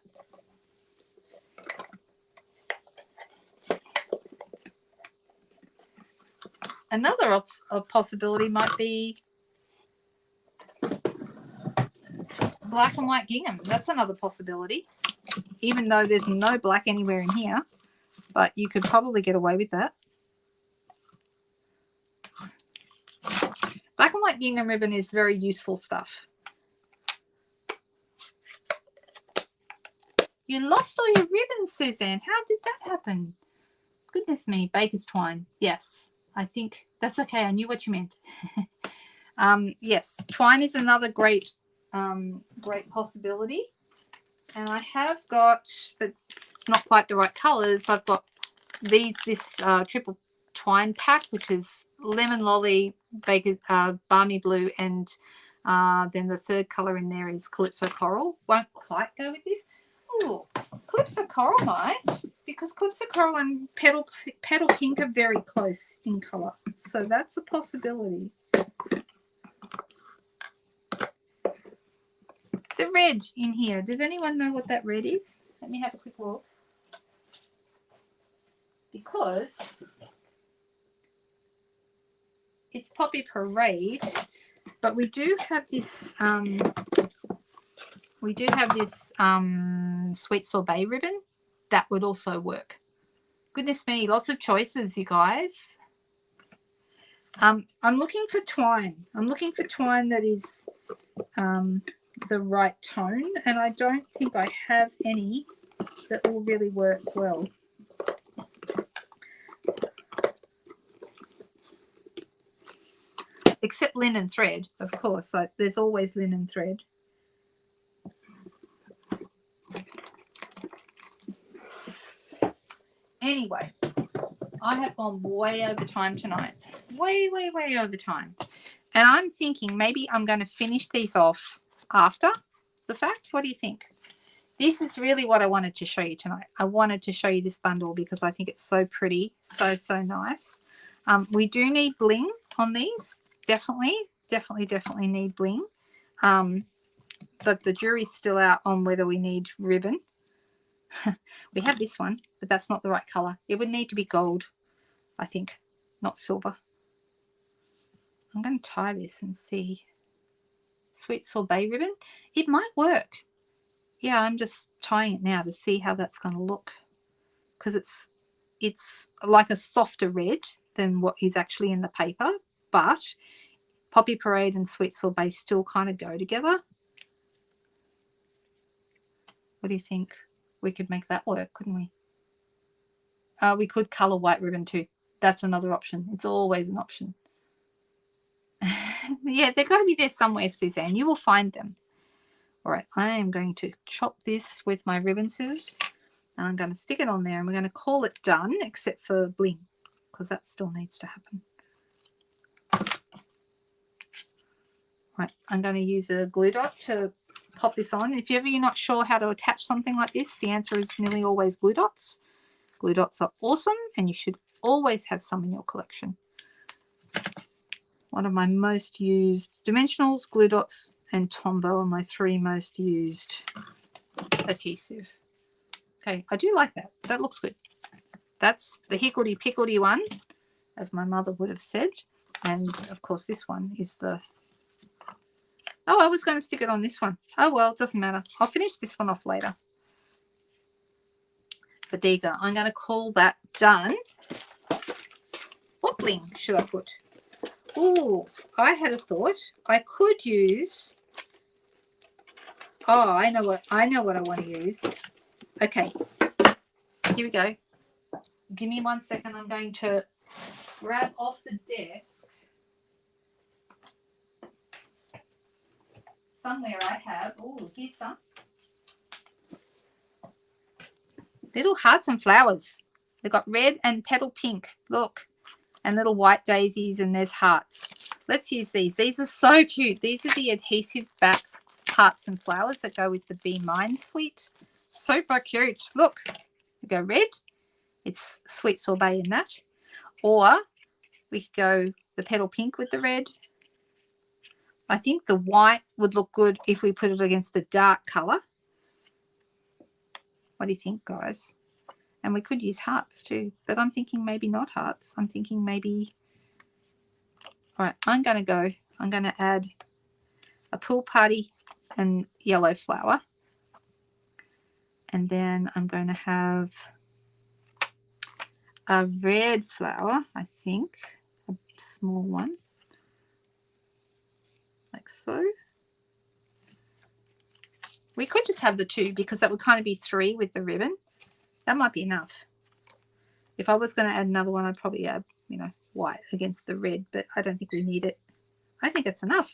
A: Another possibility might be black and white gingham. That's another possibility. Even though there's no black anywhere in here, but you could probably get away with that. Black and white gingham ribbon is very useful stuff. You lost all your ribbons, Suzanne. How did that happen? Goodness me, baker's twine. Yes, I think that's okay. I knew what you meant. Yes, twine is another great possibility. And I have got, but it's not quite the right colors. I've got this triple twine pack, which is lemon lolly, baker's balmy blue, and then the third color in there is calypso coral. Won't quite go with this. Oh, calypso coral might, because calypso coral and petal pink are very close in color, so that's a possibility. The red in here, does anyone know what that red is? Let me have a quick look. Because it's Poppy Parade, but we do have this sweet sorbet ribbon that would also work. Goodness me, lots of choices, you guys. I'm looking for twine. I'm looking for twine that is the right tone, and I don't think I have any that will really work well. Except linen thread, of course. Like, there's always linen thread. Anyway, I have gone way over time tonight. Way over time. And I'm thinking maybe I'm going to finish these off after the fact. What do you think? This is really what I wanted to show you tonight. I wanted to show you this bundle because I think it's so pretty. So nice. We do need bling on these. Definitely need bling. But the jury's still out on whether we need ribbon. We have this one, but that's not the right color. It would need to be gold, I think, not silver. I'm going to tie this and see. Sweet sorbet ribbon. It might work. Yeah, I'm just tying it now to see how that's going to look, because it's like a softer red than what is actually in the paper, but Poppy Parade and Sweet Sorbet still kind of go together. What do you think? We could make that work, couldn't we? We could color white ribbon too. That's another option. It's always an option. Yeah, they've got to be there somewhere, Suzanne. You will find them. All right, I am going to chop this with my ribbon scissors. And I'm going to stick it on there and we're going to call it done, except for bling, because that still needs to happen. Right, I'm going to use a glue dot to pop this on. If ever you're not sure how to attach something like this, the answer is nearly always glue dots. Glue dots are awesome and you should always have some in your collection. One of my most used dimensionals, glue dots, and Tombow are my 3 most used adhesive. Okay, I do like that. That looks good. That's the hickledy-pickledy one, as my mother would have said. And, of course, this one is the... Oh, I was going to stick it on this one. Oh, well, it doesn't matter. I'll finish this one off later. But there you go. I'm going to call that done. What bling should I put? Oh, I had a thought. I could use... Oh, I know what I want to use. Okay, here we go. Give me 1 second. I'm going to grab off the desk. Somewhere I have, oh, here's some. Little hearts and flowers. They've got red and petal pink. Look. And little white daisies, and there's hearts. Let's use these. These are so cute. These are the adhesive backed hearts and flowers that go with the Be Mine suite. Super cute. Look. We go red. It's sweet sorbet in that. Or we could go the petal pink with the red. I think the white would look good if we put it against a dark colour. What do you think, guys? And we could use hearts too, but I'm thinking maybe not hearts. I'm thinking maybe... All right, I'm going to add a pool party and yellow flower. And then I'm going to have a red flower, I think, a small one, like so. We could just have the 2 because that would kind of be 3 with the ribbon. That might be enough. If I was going to add another one, I'd probably add, you know, white against the red, but I don't think we need it. I think it's enough.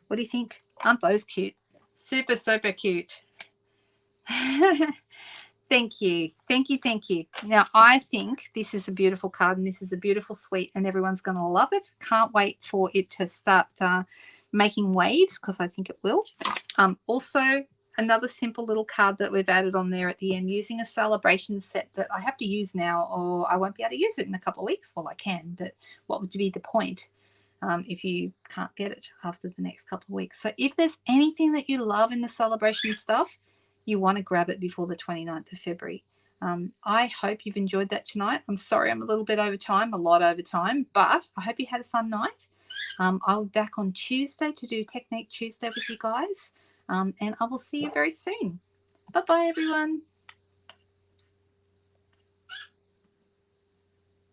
A: What do you think? Aren't those cute? Super, super cute. Thank you. Thank you. Thank you. Now, I think this is a beautiful card and this is a beautiful suite and everyone's going to love it. Can't wait for it to start making waves because I think it will. Also, another simple little card that we've added on there at the end using a celebration set that I have to use now or I won't be able to use it in a couple of weeks. Well, I can, but what would be the point if you can't get it after the next couple of weeks? So if there's anything that you love in the celebration stuff, you want to grab it before the 29th of February. I hope you've enjoyed that tonight. I'm sorry I'm a little bit over time, a lot over time, but I hope you had a fun night. I'll be back on Tuesday to do Technique Tuesday with you guys, and I will see you very soon. Bye-bye, everyone.